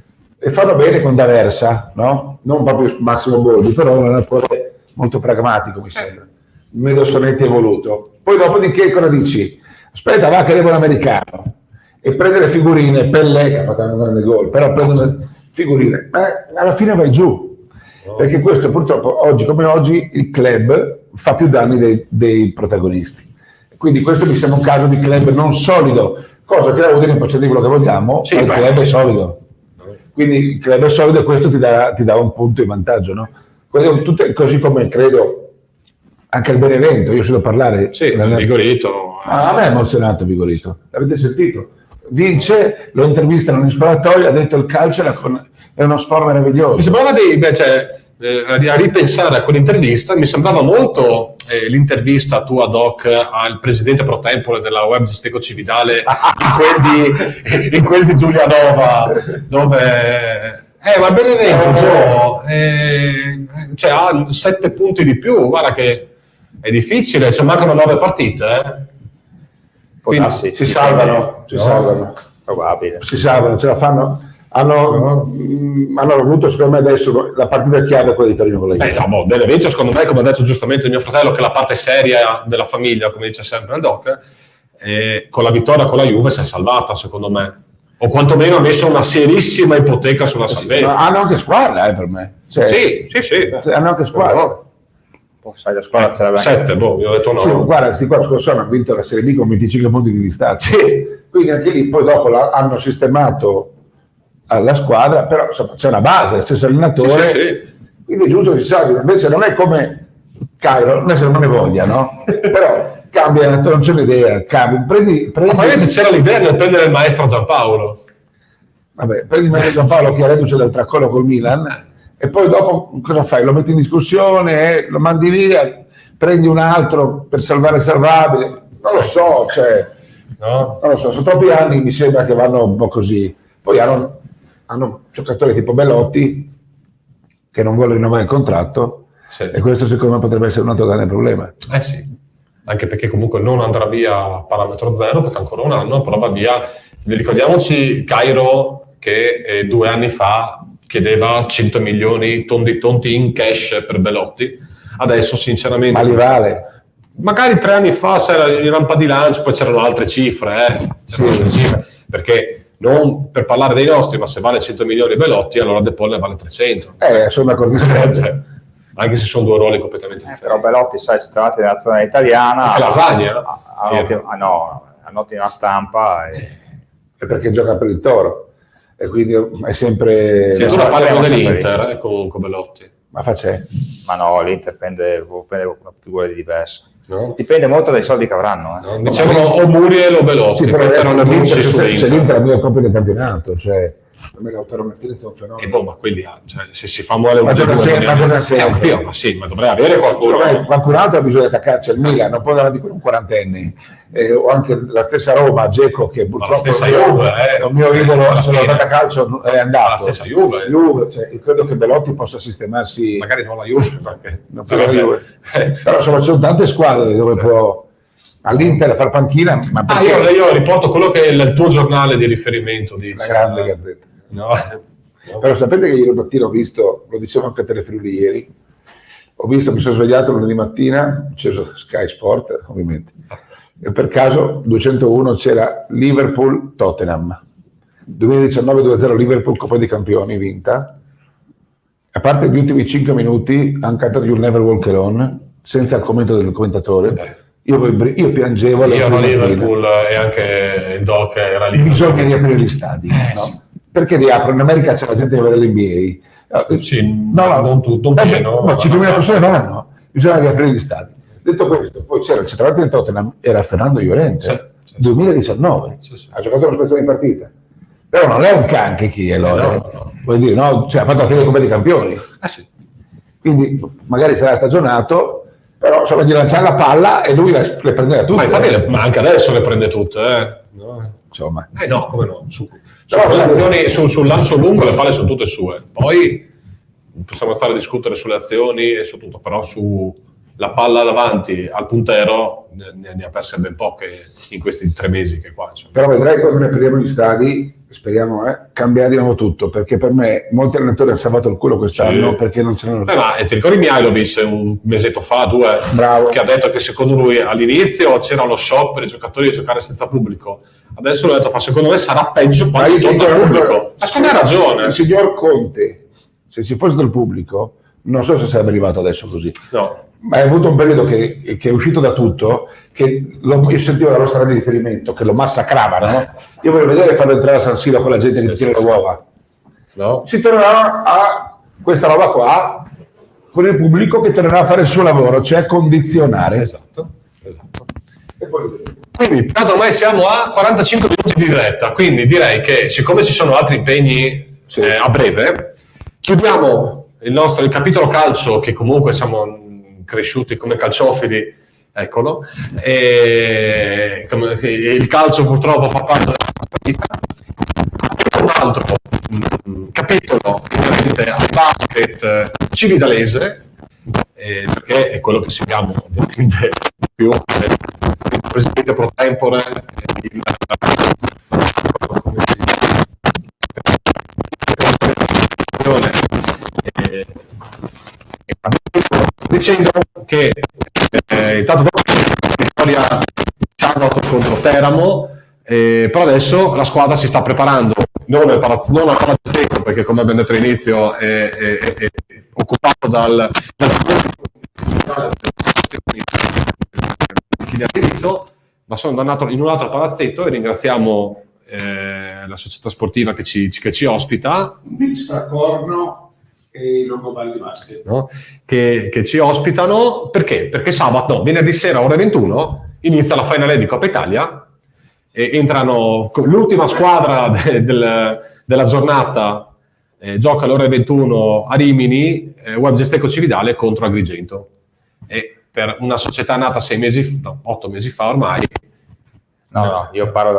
E fanno bene con D'Aversa, no? Non proprio Massimo Boldi, però è un attore molto pragmatico, mi sembra. Medio Sonetti evoluto. Poi dopodiché cosa dici? Aspetta, va che arriva un americano e prende le figurine, Pellè, che ha fatto un grande gol, però prende le figurine. Alla fine vai giù. Perché questo purtroppo, oggi come oggi, il club fa più danni dei protagonisti. Quindi questo mi sembra un caso di club non solido, cosa che la Udine può dire quello che vogliamo, ma il club è solido. Quindi il club è solido e questo ti dà un punto di vantaggio, no? Così come credo anche al Benevento, io sento parlare. Vigorito. A me è emozionato Vigorito, l'avete sentito? Vince, lo intervistano in sparatoria, ha detto il calcio è uno sport meraviglioso. Mi sembrava a ripensare a quell'intervista, mi sembrava molto l'intervista tua Doc al presidente pro tempore della web Gesteco Cividale in quel di Giulianova, dove ma Benevento ha 7 punti di più, guarda che è difficile, mancano 9 partite. Quindi si salvano. Probabile. Si salvano, ce la fanno. Hanno avuto, secondo me, adesso la partita chiave è quella di Torino con la Juve. Benevento, secondo me, come ha detto giustamente mio fratello, che è la parte seria della famiglia, come dice sempre il Doc, con la vittoria con la Juve si è salvata, secondo me. O quantomeno ha messo una serissima ipoteca sulla salvezza. Hanno anche squadra, per me. Sì. Hanno anche squadra. Sai, la squadra ce l'aveva. 7, io ho detto no. Sì, guarda, questi qua scorso anno hanno vinto la Serie B con 25 punti di distacco. Quindi anche lì, poi dopo hanno sistemato alla squadra, però insomma c'è una base, lo stesso allenatore, quindi è giusto che si salvi. Invece non è come Cairo, non è se non ne voglia, no? Però cambia, non c'è un'idea, prendi Ma magari c'era l'idea di prendere il maestro Giampaolo. Vabbè, prendi il maestro Giampaolo che è reduce dal tracollo col Milan e poi dopo cosa fai? Lo metti in discussione, lo mandi via, prendi un altro per salvare il salvabile, non lo so, non lo so, sono troppi anni, mi sembra che vanno un po' così. Poi hanno giocatori tipo Belotti che non vuole rinnovare il contratto, Sì. e questo secondo me potrebbe essere un altro grande problema. Sì, anche perché comunque non andrà via a parametro zero, perché ancora un anno, però va via. Ricordiamoci Cairo che 2 anni fa chiedeva 100 milioni tonti in cash per Belotti. Adesso sinceramente... Ma li vale. Magari 3 anni fa c'era in rampa di lancio, poi c'erano altre cifre, perché non per parlare dei nostri, ma se vale 100 milioni Belotti, allora De Paul ne vale 300. Sono d'accordissimo. Cioè, anche se sono 2 ruoli completamente Però differenti. Belotti, sai, centrale della nazionale italiana. Anche Lasagna? Ha un'ottima stampa. È perché gioca per il Toro, e quindi è sempre... Sì, tu la parli dell'Inter, comunque Belotti. Ma faccia. Ma no, l'Inter può prendere una figura diverse. No? Dipende molto dai soldi che avranno. No, dicevano o Muriel o Belotti, Sì, però queste erano le voci c'è sull'Inter. l'Inter al mio coppia del campionato, cioè per me Lautaro Martinez è un fenomeno. Ma quelli, cioè, se si fa muovere Ma gioca sempre. ma sì, ma dovrei avere qualcuno. Qualcun altro ha bisogno di attaccarci al Milan, non può andare avanti con un quarantenne. O anche la stessa Roma, Dzeko, che purtroppo la stessa Juve, è un mio idolo, alla se l'ho fine. fatta calcio è andato. La stessa Juve. Cioè, credo che Belotti possa sistemarsi. Magari non la Juve, perché... Non per la Juve. Però insomma ci sono tante squadre dove può all'Inter far panchina, ma perché io riporto quello che è il tuo giornale di riferimento, dice. la grande Gazzetta. No. Però sapete che ieri mattina ho visto, lo dicevo anche a Telefriuli ieri, mi sono svegliato lunedì mattina, ho acceso Sky Sport ovviamente, e per caso 201 c'era Liverpool-Tottenham, 2019 2-0 Liverpool, Coppa dei Campioni vinta. A parte gli ultimi 5 minuti hanno cantato You Never Walk Alone senza il commento del commentatore. Io piangevo. Io ero a Liverpool e anche il Doc era lì. Bisogna riaprire gli stadi, no? Sì. Perché li aprono? In America c'è la gente che vede l'NBA. Sì, non pieno. No, 5.000 persone vanno. Bisogna riaprire gli stadi. Detto questo, poi c'era il centrale del Tottenham, era Fernando Llorente, Sì. 2019. Sì. Ha giocato una spezzo di partita. Però non è un can che chi è Llorente. No. Vuol dire, no? Cioè, ha fatto la fine dei Coppa dei Campioni. Sì. Quindi magari sarà stagionato, però insomma gli lanciare la palla e lui le prendeva tutte. Ma infatti ma anche adesso le prende tutte, No? Insomma. No, come no? Sulle azioni, sul lancio lungo le palle sono tutte sue. Poi possiamo stare a discutere sulle azioni e su tutto, però sulla palla davanti al puntero ne ha perse ben poche in questi 3 mesi che qua. Insomma. Però vedrai quando ne apriamo gli stadi, speriamo, cambierà di nuovo tutto, perché per me molti allenatori hanno salvato il culo quest'anno Sì. perché non ce l'hanno. Ma ti ricordi Mihajlovic un mesetto fa, 2, Bravo. che ha detto che secondo lui all'inizio c'era lo shock per i giocatori di giocare senza pubblico. Adesso l'ho detto, secondo me sarà peggio Ma quando io torna il pubblico. Ma secondo me ha Il ragione. signor Conte, se ci fosse del pubblico, non so se sarebbe arrivato adesso così. No. Ma è avuto un periodo che è uscito da tutto, che io sentivo la nostra radio di riferimento, che lo massacravano. Io voglio vedere farlo entrare a San Siro con la gente che tira le uova. No. Si tornerà a questa roba qua, con il pubblico che tornerà a fare il suo lavoro, cioè condizionare. Esatto. E poi vedremo. Quindi, tanto ormai siamo a 45 minuti di diretta, quindi direi che siccome ci sono altri impegni Sì. a breve, chiudiamo il capitolo calcio, che comunque siamo cresciuti come calciofili, eccolo, e il calcio purtroppo fa parte della nostra vita. Un altro capitolo inerente al basket cividalese, perché è quello che seguiamo ovviamente più, il presidente pro tempore, dicendo che intanto vittoria sabato contro Teramo, però adesso la squadra si sta preparando non al Palazzetto, perché come abbiamo detto all'inizio è occupato dal chi ne ha diritto, ma sono andato in un altro palazzetto e ringraziamo la società sportiva che ci ospita, Mix fra Corno e i Longobardi Basket. no? che ci ospitano perché venerdì sera ore 21 inizia la finale di Coppa Italia e entrano l'ultima squadra della giornata, gioca alle ore 21 a Rimini, Web Gesteco Cividale contro Agrigento, e per una società nata 8 mesi fa ormai. No, io parlo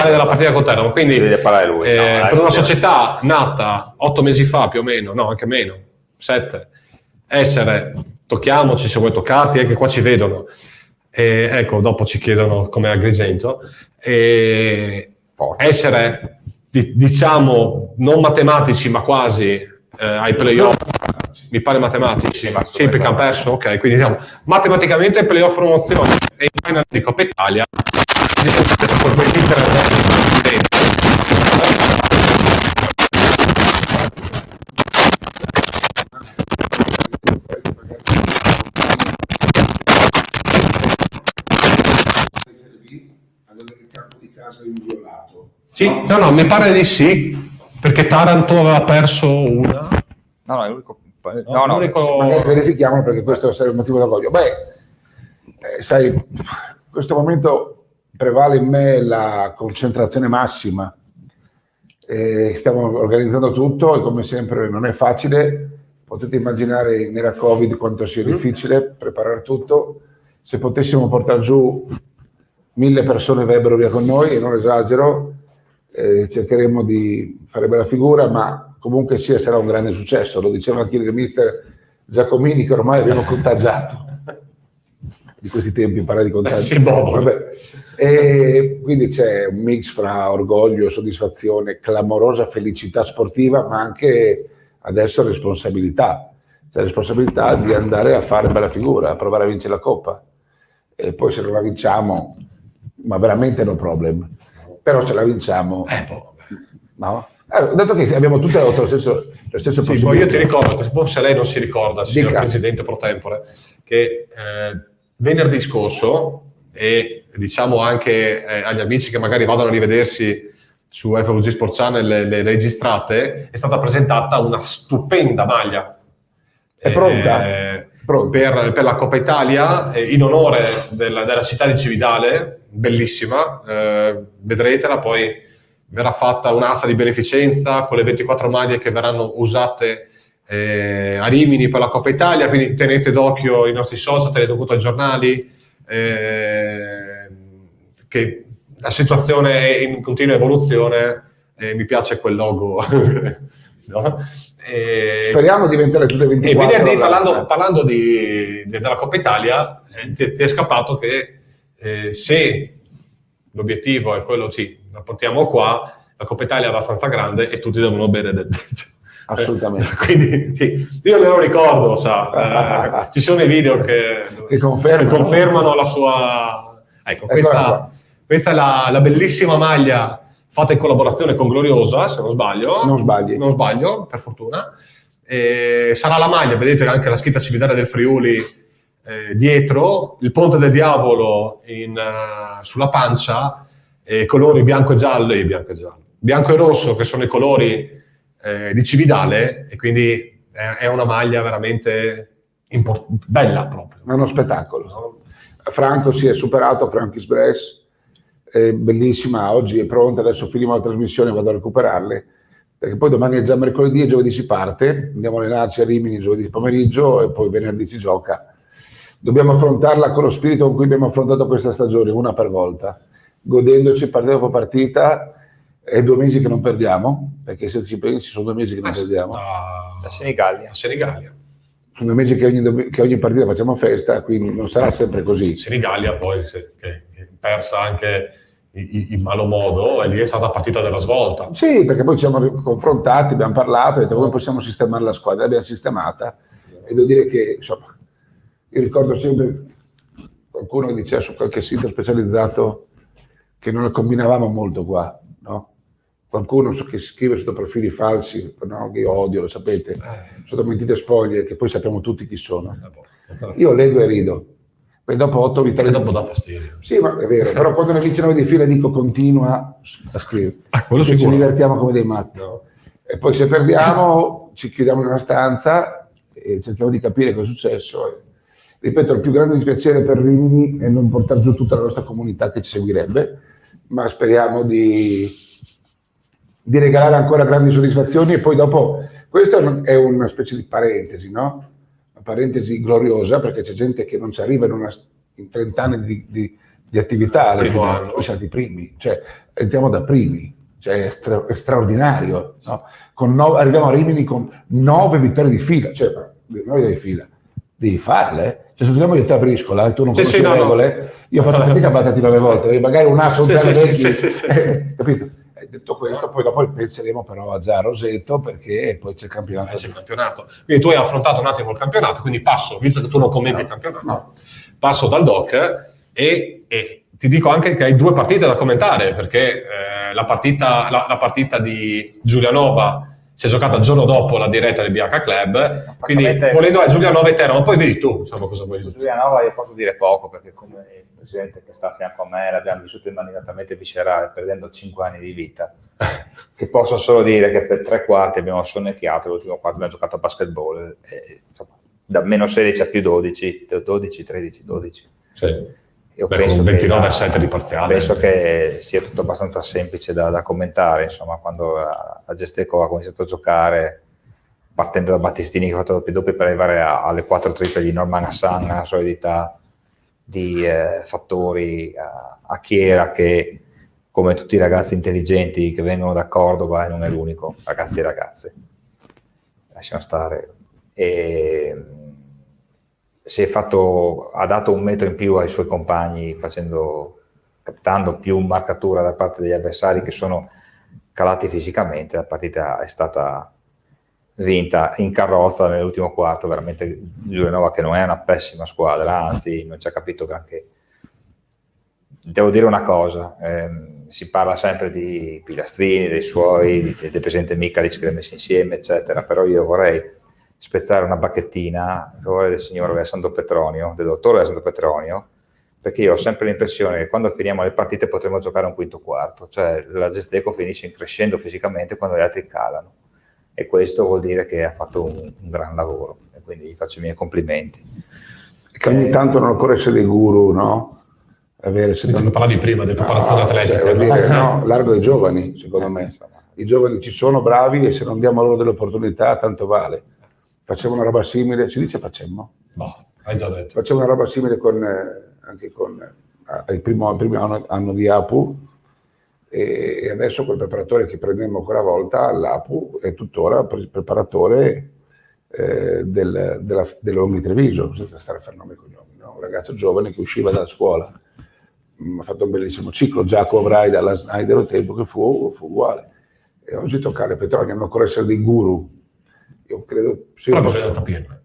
parli della partita con Teramo, quindi Deve parlare lui. per una società nata 8 mesi fa più o meno, no anche meno, 7, essere, tocchiamoci se vuoi toccarti, anche qua ci vedono, ecco dopo ci chiedono come Agrigento, essere diciamo non matematici ma quasi ai playoff, mi pare matematici, sì perché hanno perso, ok, quindi diciamo matematicamente playoff promozione e in final di Coppa Italia avere il campo di casa inviolato. Sì, no, mi pare di sì, perché Taranto aveva perso una. No, è l'unico. L'unico... Magari verifichiamolo perché questo sarebbe il motivo d'orgoglio. Sai, in questo momento prevale in me la concentrazione massima. Stiamo organizzando tutto e come sempre non è facile. Potete immaginare in era Covid quanto sia difficile preparare tutto. Se potessimo portare giù 1000 persone verrebbero via con noi, e non esagero, cercheremo di fare bella figura, ma comunque sia sarà un grande successo. Lo diceva anche il mister Giacomini, che ormai abbiamo contagiato di questi tempi, parlare di contagio. E quindi c'è un mix fra orgoglio, soddisfazione, clamorosa felicità sportiva, ma anche adesso responsabilità. C'è la responsabilità di andare a fare bella figura, a provare a vincere la Coppa. E poi se non la vinciamo, ma veramente no problem. Però se la vinciamo... no? Ho detto che abbiamo tutte lo stesso sì, poi io ti ricordo, che forse lei non si ricorda, signor Presidente pro tempore, che venerdì scorso, e diciamo anche agli amici che magari vadano a rivedersi su FVG Sport Channel le registrate, è stata presentata una stupenda maglia. È pronta? Per la Coppa Italia, in onore della città di Cividale, bellissima, vedretela, poi verrà fatta un'asta di beneficenza con le 24 maglie che verranno usate a Rimini per la Coppa Italia, quindi tenete d'occhio i nostri social, tenete conto ai giornali, che la situazione è in continua evoluzione, mi piace quel logo. No? Speriamo di diventare tutte 24. E venerdì, parlando della Coppa Italia, ti è scappato che se l'obiettivo è quello, la portiamo qua, la Coppa Italia è abbastanza grande e tutti devono bere assolutamente. Quindi io me lo ricordo, ci sono i video che confermano la sua... Ecco, questa è la bellissima maglia fatta in collaborazione con Gloriosa, se non sbaglio. Non sbaglio, per fortuna. Sarà la maglia, vedete anche la scritta Cividale del Friuli dietro, il Ponte del Diavolo sulla pancia, colori bianco e giallo, bianco e rosso, che sono i colori di Cividale, e quindi è una maglia veramente bella proprio. È uno spettacolo. No? Franco si è superato, Franco Isbres, è bellissima, oggi è pronta, adesso finimo la trasmissione, vado a recuperarle, perché poi domani è già mercoledì e giovedì si parte, andiamo a allenarci a Rimini giovedì pomeriggio e poi venerdì si gioca. Dobbiamo affrontarla con lo spirito con cui abbiamo affrontato questa stagione, una per volta, godendoci partita dopo partita. È 2 mesi che non perdiamo, perché se ci pensi sono 2 mesi che non perdiamo. A Senigallia. Sono 2 mesi che ogni partita facciamo festa, quindi non sarà sempre così. Senigallia poi, che persa anche in malo modo, e lì è stata la partita della svolta. Sì, perché poi ci siamo confrontati, abbiamo parlato, e detto come possiamo sistemare la squadra, l'abbiamo sistemata, e devo dire che, insomma, io ricordo sempre qualcuno che diceva su qualche sito specializzato che non la combinavamo molto qua, no? Qualcuno che scrive sotto profili falsi, no? Che io odio, lo sapete, sotto mentite spoglie, che poi sappiamo tutti chi sono. Io leggo e rido. Poi dopo 8 vittorie... dopo dà fastidio. Sì, ma è vero, però quando ne vince 9 di fila dico continua a scrivere. Ci divertiamo come dei matti. No. E poi se perdiamo ci chiudiamo in una stanza e cerchiamo di capire cosa è successo. E, ripeto, il più grande dispiacere per Rimini è non portare giù tutta la nostra comunità che ci seguirebbe, ma speriamo di regalare ancora grandi soddisfazioni. E poi dopo, questo è una specie di parentesi, no? Una parentesi gloriosa, perché c'è gente che non ci arriva in 30 anni di di attività alla Primo fine, anno. noi siamo i primi, cioè entriamo da primi, cioè è straordinario, no? Arriviamo a Rimini con 9 vittorie di fila, cioè 9 di fila, devi farle, cioè se giochiamo io e te a briscola e tu non Sì, conosci sì, le no, no. regole, io faccio fatica a batterti 9 volte, magari un asso, un Sì, tre, sì, vecchi, sì. capito? Detto questo, poi dopo penseremo però a Zara Roseto perché poi c'è il campionato. C'è il campionato. Quindi tu hai affrontato un attimo il campionato, quindi passo, visto che tu non commenti il campionato, passo dal doc e ti dico anche che hai 2 partite da commentare, perché la partita di Giulianova si è giocata il giorno dopo la diretta del BH Club, quindi volendo è Giulianova e Teramo, poi vedi tu, insomma, cosa vuoi Su dire. Giulianova io posso dire poco, perché come il presidente che sta a fianco a me l'abbiamo vissuto in maniera talmente viscerale, perdendo 5 anni di vita, che posso solo dire che per 3 quarti abbiamo sonnecchiato, l'ultimo quarto abbiamo giocato a basketball, e, insomma, da meno 16 a più 12, 12, 13, 12. Sì. Io Beh, penso con che 29 a 7 di parziale. penso che sia tutto abbastanza semplice da commentare, insomma, quando la Gesteco ha cominciato a giocare partendo da Battistini che ha fatto doppi per arrivare alle 4 triple di Norman Hassan, la solidità di Fattori a Chiera, che come tutti i ragazzi intelligenti che vengono da Cordova, e non è l'unico, ragazzi e ragazze, lasciamo stare, e ha dato un metro in più ai suoi compagni captando più marcatura da parte degli avversari che sono calati fisicamente. La partita è stata vinta in carrozza nell'ultimo quarto, veramente Giulianova, che non è una pessima squadra, anzi non ci ha capito granché. Devo dire una cosa, si parla sempre di Pilastrini, dei suoi, del presidente Mikalic che li ha messi insieme, eccetera, però io vorrei spezzare una bacchettina a favore del signor Alessandro Petronio, del dottore Alessandro Petronio, perché io ho sempre l'impressione che quando finiamo le partite potremo giocare un quinto quarto, cioè la Gesteco finisce crescendo fisicamente quando gli altri calano, e questo vuol dire che ha fatto un gran lavoro, e quindi gli faccio i miei complimenti. Che ogni tanto non occorre essere dei guru, no? Avere, Visto che parlavi prima di preparazione atletica. Cioè, vuol dire, no, largo ai giovani, secondo me. I giovani ci sono, bravi, e se non diamo loro delle opportunità, tanto vale. Facciamo una roba simile, si dice facciamo? No, hai già detto. Facciamo una roba simile anche con il primo anno di APU, e adesso quel preparatore che prendemmo ancora una volta all'APU è tuttora preparatore dell'Omni Treviso, senza stare a fare nomi e cognomi, no? Un ragazzo giovane che usciva dalla scuola, ha fatto un bellissimo ciclo. Giacomo Brai dalla Snyder al tempo che fu uguale, e oggi tocca alle Petronio, non occorre essere dei guru, io credo. Però bisogna capirlo.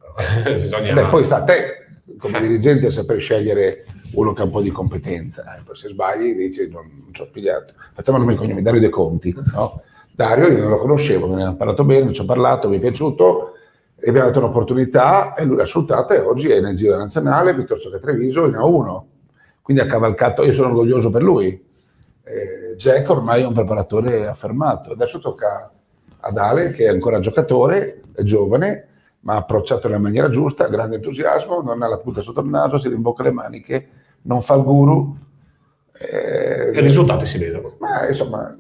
Beh, poi sta a te come dirigente a saper scegliere uno che ha un po' di competenza, poi se sbagli dici non ci ho pigliato. Facciamo nome e cognomi, Dario De Conti, no? Dario io non lo conoscevo, me ne ha parlato bene, ci ho parlato, mi è piaciuto, e abbiamo dato un'opportunità e lui l'ha sfruttata, e oggi è nel giro nazionale piuttosto che a Treviso in A1, quindi ha cavalcato. Io sono orgoglioso per lui. Jack ormai è un preparatore affermato, adesso tocca ad Ale, che è ancora giocatore, è giovane, ma ha approcciato nella maniera giusta, grande entusiasmo, non ha la punta sotto il naso, si rimbocca le maniche, non fa il guru. E i risultati si vedono. Ma insomma,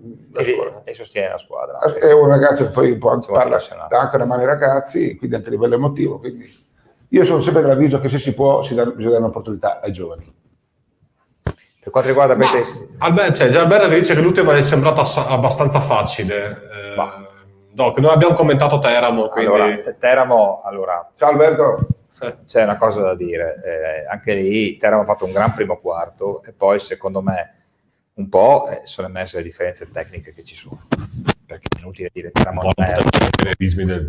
E sostiene la squadra. è un ragazzo che poi parla, appassionato. dà anche una mano ai ragazzi, quindi anche a livello emotivo. Quindi io sono sempre dell'avviso che se si può bisogna dare un'opportunità ai giovani. Per quanto riguarda Già Alberto che dice che l'ultima è sembrata abbastanza facile. No, che non abbiamo commentato Teramo, quindi... Allora, Teramo, Ciao Alberto. c'è una cosa da dire, anche lì Teramo ha fatto un gran primo quarto, e poi secondo me un po' sono emerse le differenze tecniche che ci sono, perché è inutile dire Teramo non è,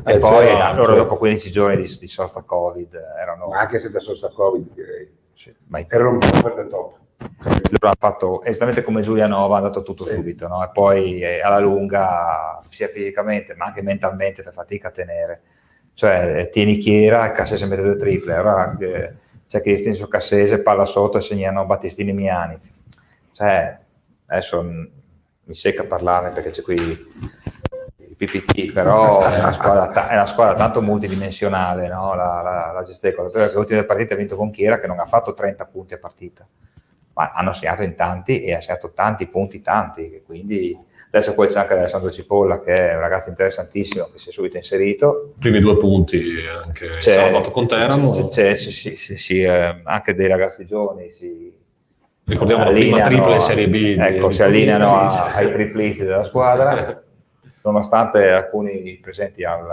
e poi loro dopo 15 giorni di sosta Covid erano... Ma anche senza sosta Covid, direi. Sì, ma Erano un po' per the top. loro hanno fatto esattamente come Giulianova, hanno dato tutto subito, no? E poi alla lunga, sia fisicamente ma anche mentalmente, fa fatica a tenere. Cioè tieni Chiera, Cassese mette 2 triple, ora c'è Cristian su Cassese, palla sotto e segnano Battistini Miani. Cioè adesso mi secca parlarne perché c'è qui il PPT, però è una squadra tanto multidimensionale, no? La Gesteco, le ultime partite ha vinto con Chiera, che non ha fatto 30 punti a partita, ma hanno segnato in tanti, e ha segnato tanti punti, quindi adesso poi c'è anche Alessandro Cipolla, che è un ragazzo interessantissimo, che si è subito inserito. Primi 2 punti anche sabato con Teramo. Anche dei ragazzi giovani Ricordiamo la prima tripla in Serie B. Ecco, si allineano ai triplisti della squadra, nonostante alcuni presenti al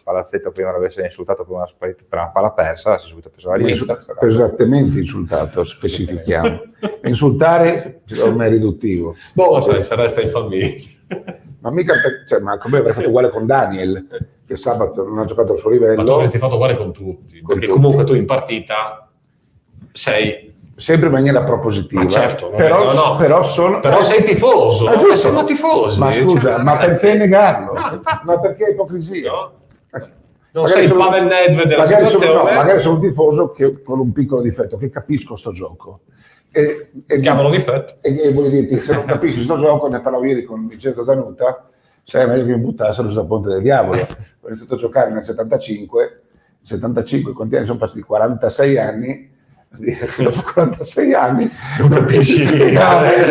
palazzetto prima l'avessero insultato per una palla persa, si è subito preso la rivincita. Pesantemente insultato, specifichiamo. Insultare ormai è riduttivo. Boh, se resta in famiglia. Ma mica ma come avrei fatto uguale con Daniel, che sabato non ha giocato al suo livello. Ma tu avresti fatto uguale con tutti, perché comunque tu in partita sei sempre in maniera propositiva. Ma certo, però sei tifoso, giusto. Siamo tifosi. Ma scusa, cioè, ma perché negarlo? No, ma perché ipocrisia? No. Non sei il Pavel Nedved della situazione. Magari sono un tifoso con un piccolo difetto, che capisco sto gioco. Chiamalo difetto. E voglio dirti, se non capisci sto gioco, ne parlavo ieri con Vincenzo Zanuta, sarebbe meglio che mi buttassero sulla Ponte del Diavolo. Ho iniziato a giocare nel 75, quanti anni sono passati? 46 anni. Dopo 46 anni non capisci. Grave.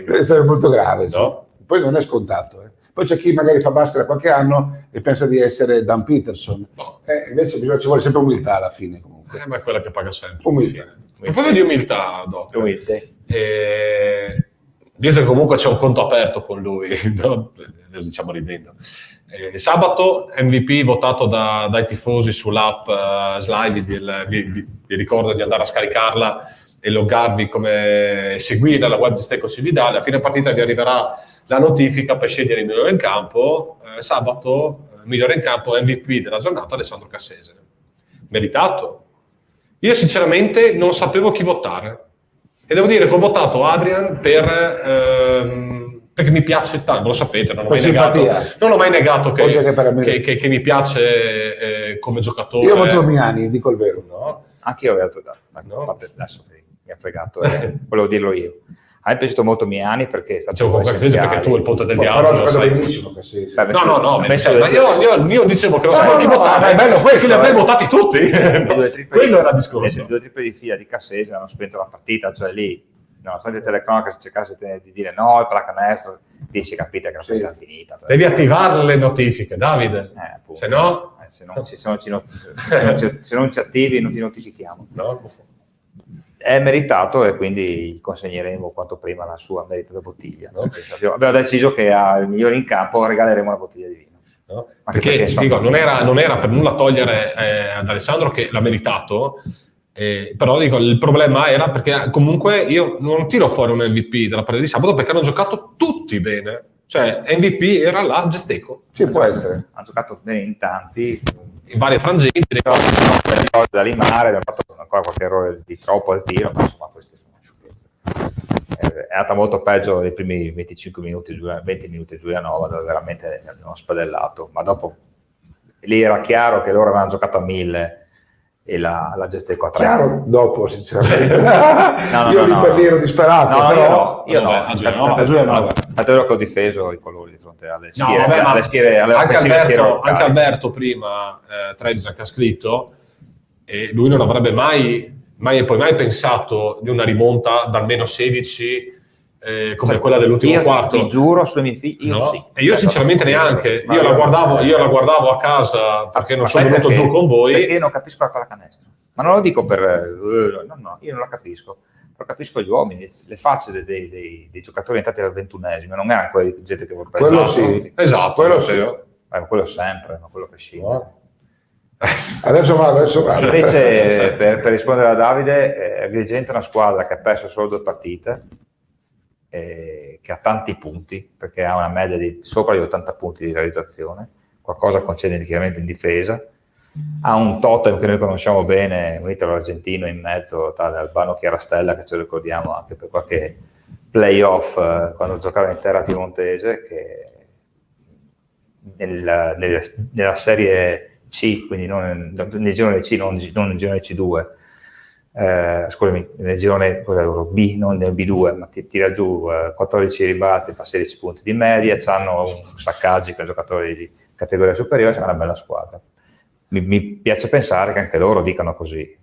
Deve essere molto grave, no? Poi non è scontato. Poi c'è chi magari fa basket da qualche anno e pensa di essere Dan Peterson, no. Invece ci vuole sempre umiltà alla fine comunque. Ma è quella che paga sempre. Umiltà. Proprio di umiltà, Doc. Umiltà. Visto che comunque c'è un conto aperto con lui, no? Lo diciamo ridendo. Sabato MVP votato dai tifosi sull'app Slide, vi ricordo di andare a scaricarla e loggarvi come seguire la web di Stecco Cividale. A fine partita vi arriverà la notifica per scegliere il migliore in campo. Sabato migliore in campo MVP della giornata Alessandro Cassese. Meritato. Io sinceramente non sapevo chi votare e devo dire che ho votato Adrian perché mi piace tanto, lo sapete, non ho mai negato che mi piace come giocatore. Io voto Miani, dico il vero. No? Anche io ho detto, adesso mi ha fregato, volevo dirlo io. A me è piaciuto molto Miani perché è stato perché tu il ponte del diavolo. Però ha giocato benissimo Cassese. Io dicevo che lo sapevo chi votare, è bello questo, li avrei votati tutti. Quello era il discorso. Le 2 triple di fila di Cassese hanno spento la partita, cioè lì, nonostante il telecronaca cercasse di dire no, il pallacanestro, lì si capite che la partita è finita. Cioè. Devi attivare le notifiche, Davide, se no... Se non ci attivi non ti notifichiamo. No. È meritato e quindi consegneremo quanto prima la sua meritata bottiglia. No? Abbiamo deciso che al migliore in campo regaleremo una bottiglia di vino. No? Perché dico, non era per nulla togliere ad Alessandro che l'ha meritato, però dico, il problema era perché comunque io non tiro fuori un MVP della partita di sabato perché hanno giocato tutti bene. Cioè MVP era la Gesteco. Sì, può essere. Ha giocato bene in tanti. In varie frangenti. Da limare, abbiamo fatto ancora qualche errore di troppo al tiro, ma insomma queste sono sciocchezze. È andata molto peggio nei primi 20 minuti Giulianova, dove veramente abbiamo spadellato, ma dopo lì era chiaro che loro avevano giocato a 1000 e la Gesteco a 3. Chiaro dopo, sinceramente. Per lì ero disperato, io no. Tanto è vero che ho difeso i colori di fronte alle schiere, anche Alberto prima, Trevisan che ha scritto, e lui non avrebbe mai pensato di una rimonta dal meno 16 come quella dell'ultimo quarto. Ti giuro sui miei figli, io sì. E io sinceramente neanche, io la guardavo a casa perché non sono venuto giù con voi. Perché non capisco la pallacanestro. Ma non lo dico per... no, io non la capisco. Però capisco gli uomini, le facce dei giocatori entrati al 21esimo, non erano quelle di gente che vuole prendere. Quello sì. Esatto. Quello sempre, ma quello che scende. Adesso vado. Invece, per rispondere a Davide, Agrigento è una squadra che ha perso solo 2 partite, che ha tanti punti, perché ha una media di sopra gli 80 punti di realizzazione, qualcosa concede chiaramente in difesa, ha un totem che noi conosciamo bene, un italo argentino in mezzo, tale Albano Chiarastella, che ce lo ricordiamo anche per qualche playoff quando giocava in terra piemontese, che nella serie C, quindi non nel girone C, non nel girone C2, scusami, nel girone B, non nel B2, ma tira giù 14 rimbalzi, fa 16 punti di media, hanno un Saccaggi che è un giocatore di categoria superiore, c'è una bella squadra. Mi piace pensare che anche loro dicano così.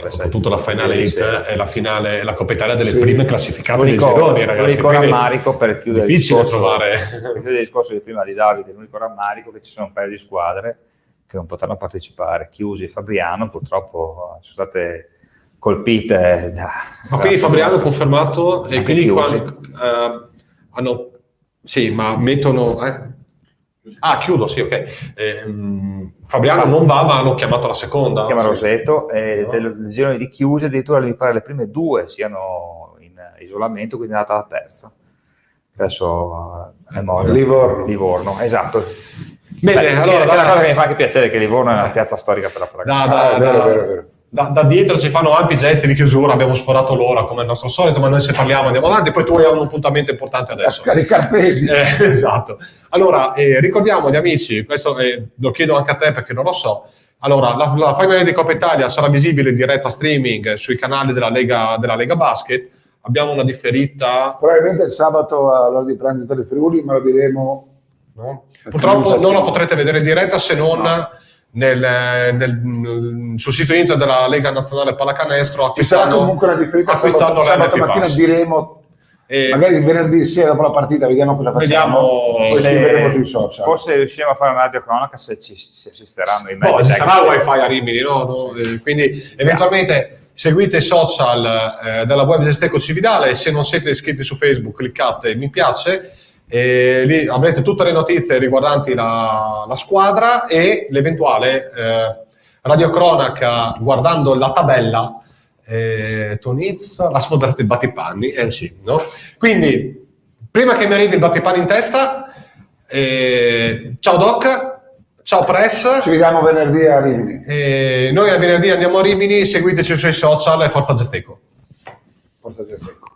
Soprattutto la Final 8 è la finale, la Coppa Italia delle prime classificate dei gironi, ragazzi. L'unico rammarico per chiudere difficile trovare. Il discorso di prima di Davide, l'unico rammarico è che ci sono un paio di squadre che non potranno partecipare. Chiusi e Fabriano purtroppo sono state colpite Ma quindi Fabriano confermato e Anche quindi chiusi. hanno sì, ma mettono chiudo, sì, ok. Fabriano non va, ma hanno chiamato la seconda. si chiama Sì. Roseto, e No. del girone di chiuse addirittura mi pare le prime 2 siano in isolamento, quindi è andata la terza. Adesso memoria. Livorno, esatto. Bene, allora, è una dai. cosa che mi fa anche piacere che Livorno è una piazza storica per la pallacanestro. vero. Da dietro ci fanno ampi gesti di chiusura, abbiamo sforato l'ora come al nostro solito, ma noi se parliamo andiamo avanti, poi tu hai un appuntamento importante A adesso. scaricare pesi. Esatto. Allora, ricordiamo agli amici, questo lo chiedo anche a te perché non lo so. Allora, la finale di Coppa Italia sarà visibile in diretta streaming sui canali della Lega Basket. Abbiamo una differita. Probabilmente il sabato all'ora di pranzo del Friuli, ma lo diremo. No? Purtroppo non la potrete vedere in diretta se non sul sito internet della Lega Nazionale Pallacanestro Ci sarà comunque una differenza acquistando sabato l'MP mattina Pass. diremo, magari il venerdì sera dopo la partita vediamo cosa facciamo, poi scriveremo sui social. Forse riusciremo a fare una radiocronaca se ci assisteranno i mezzi No, ci sarà il tecnici. wifi a Rimini, no? Quindi eventualmente seguite i social della web di Stecco Cividale e se non siete iscritti su Facebook cliccate mi piace e lì avrete tutte le notizie riguardanti la squadra e l'eventuale radiocronaca guardando la tabella Tonizza, la sfondata dei battipanni, sì, no? Quindi prima che mi arrivi il battipanni in testa, ciao Doc, ciao Press. Ci vediamo venerdì a Rimini. Noi a venerdì andiamo a Rimini, seguiteci sui social e Forza Gesteco. Forza Gesteco.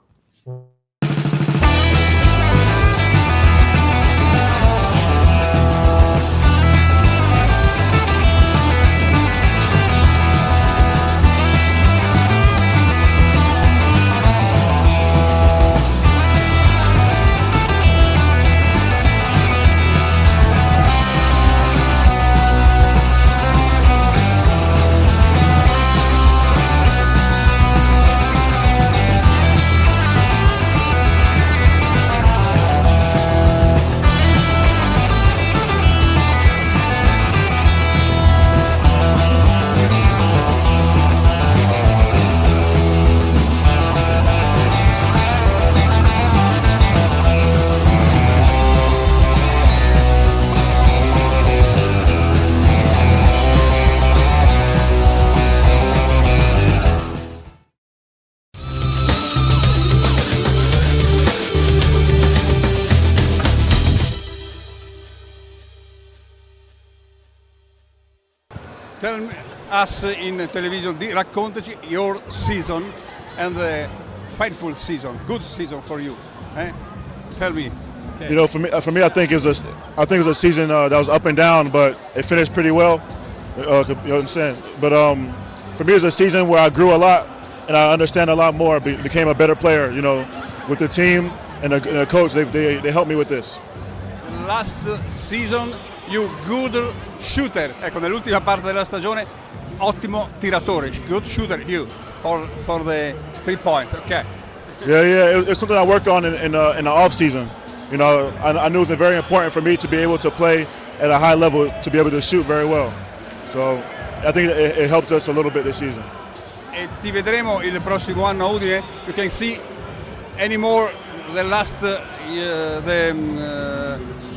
Tell us in television, raccontaci your season and the fightful season, good season for you. Tell me. Okay. You know, for me, I think it was a season that was up and down, but it finished pretty well. You know what I'm saying? But for me, it was a season where I grew a lot and I understand a lot more. Became a better player. You know, with the team and the coach, they helped me with this. Last season, you good shooter. Ecco, nell'ultima parte della stagione, ottimo tiratore. Good shooter, you for the 3 points. Okay. Yeah. It's something I worked on in the off season. You know, I knew it was very important for me to be able to play at a high level, to be able to shoot very well. So I think it helped us a little bit this season. E ti vedremo il prossimo anno a Udine. You can see any more the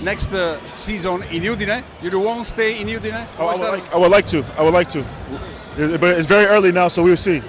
next season in Udine. You won't stay in Udine? I would like to. But it's very early now, so we'll see.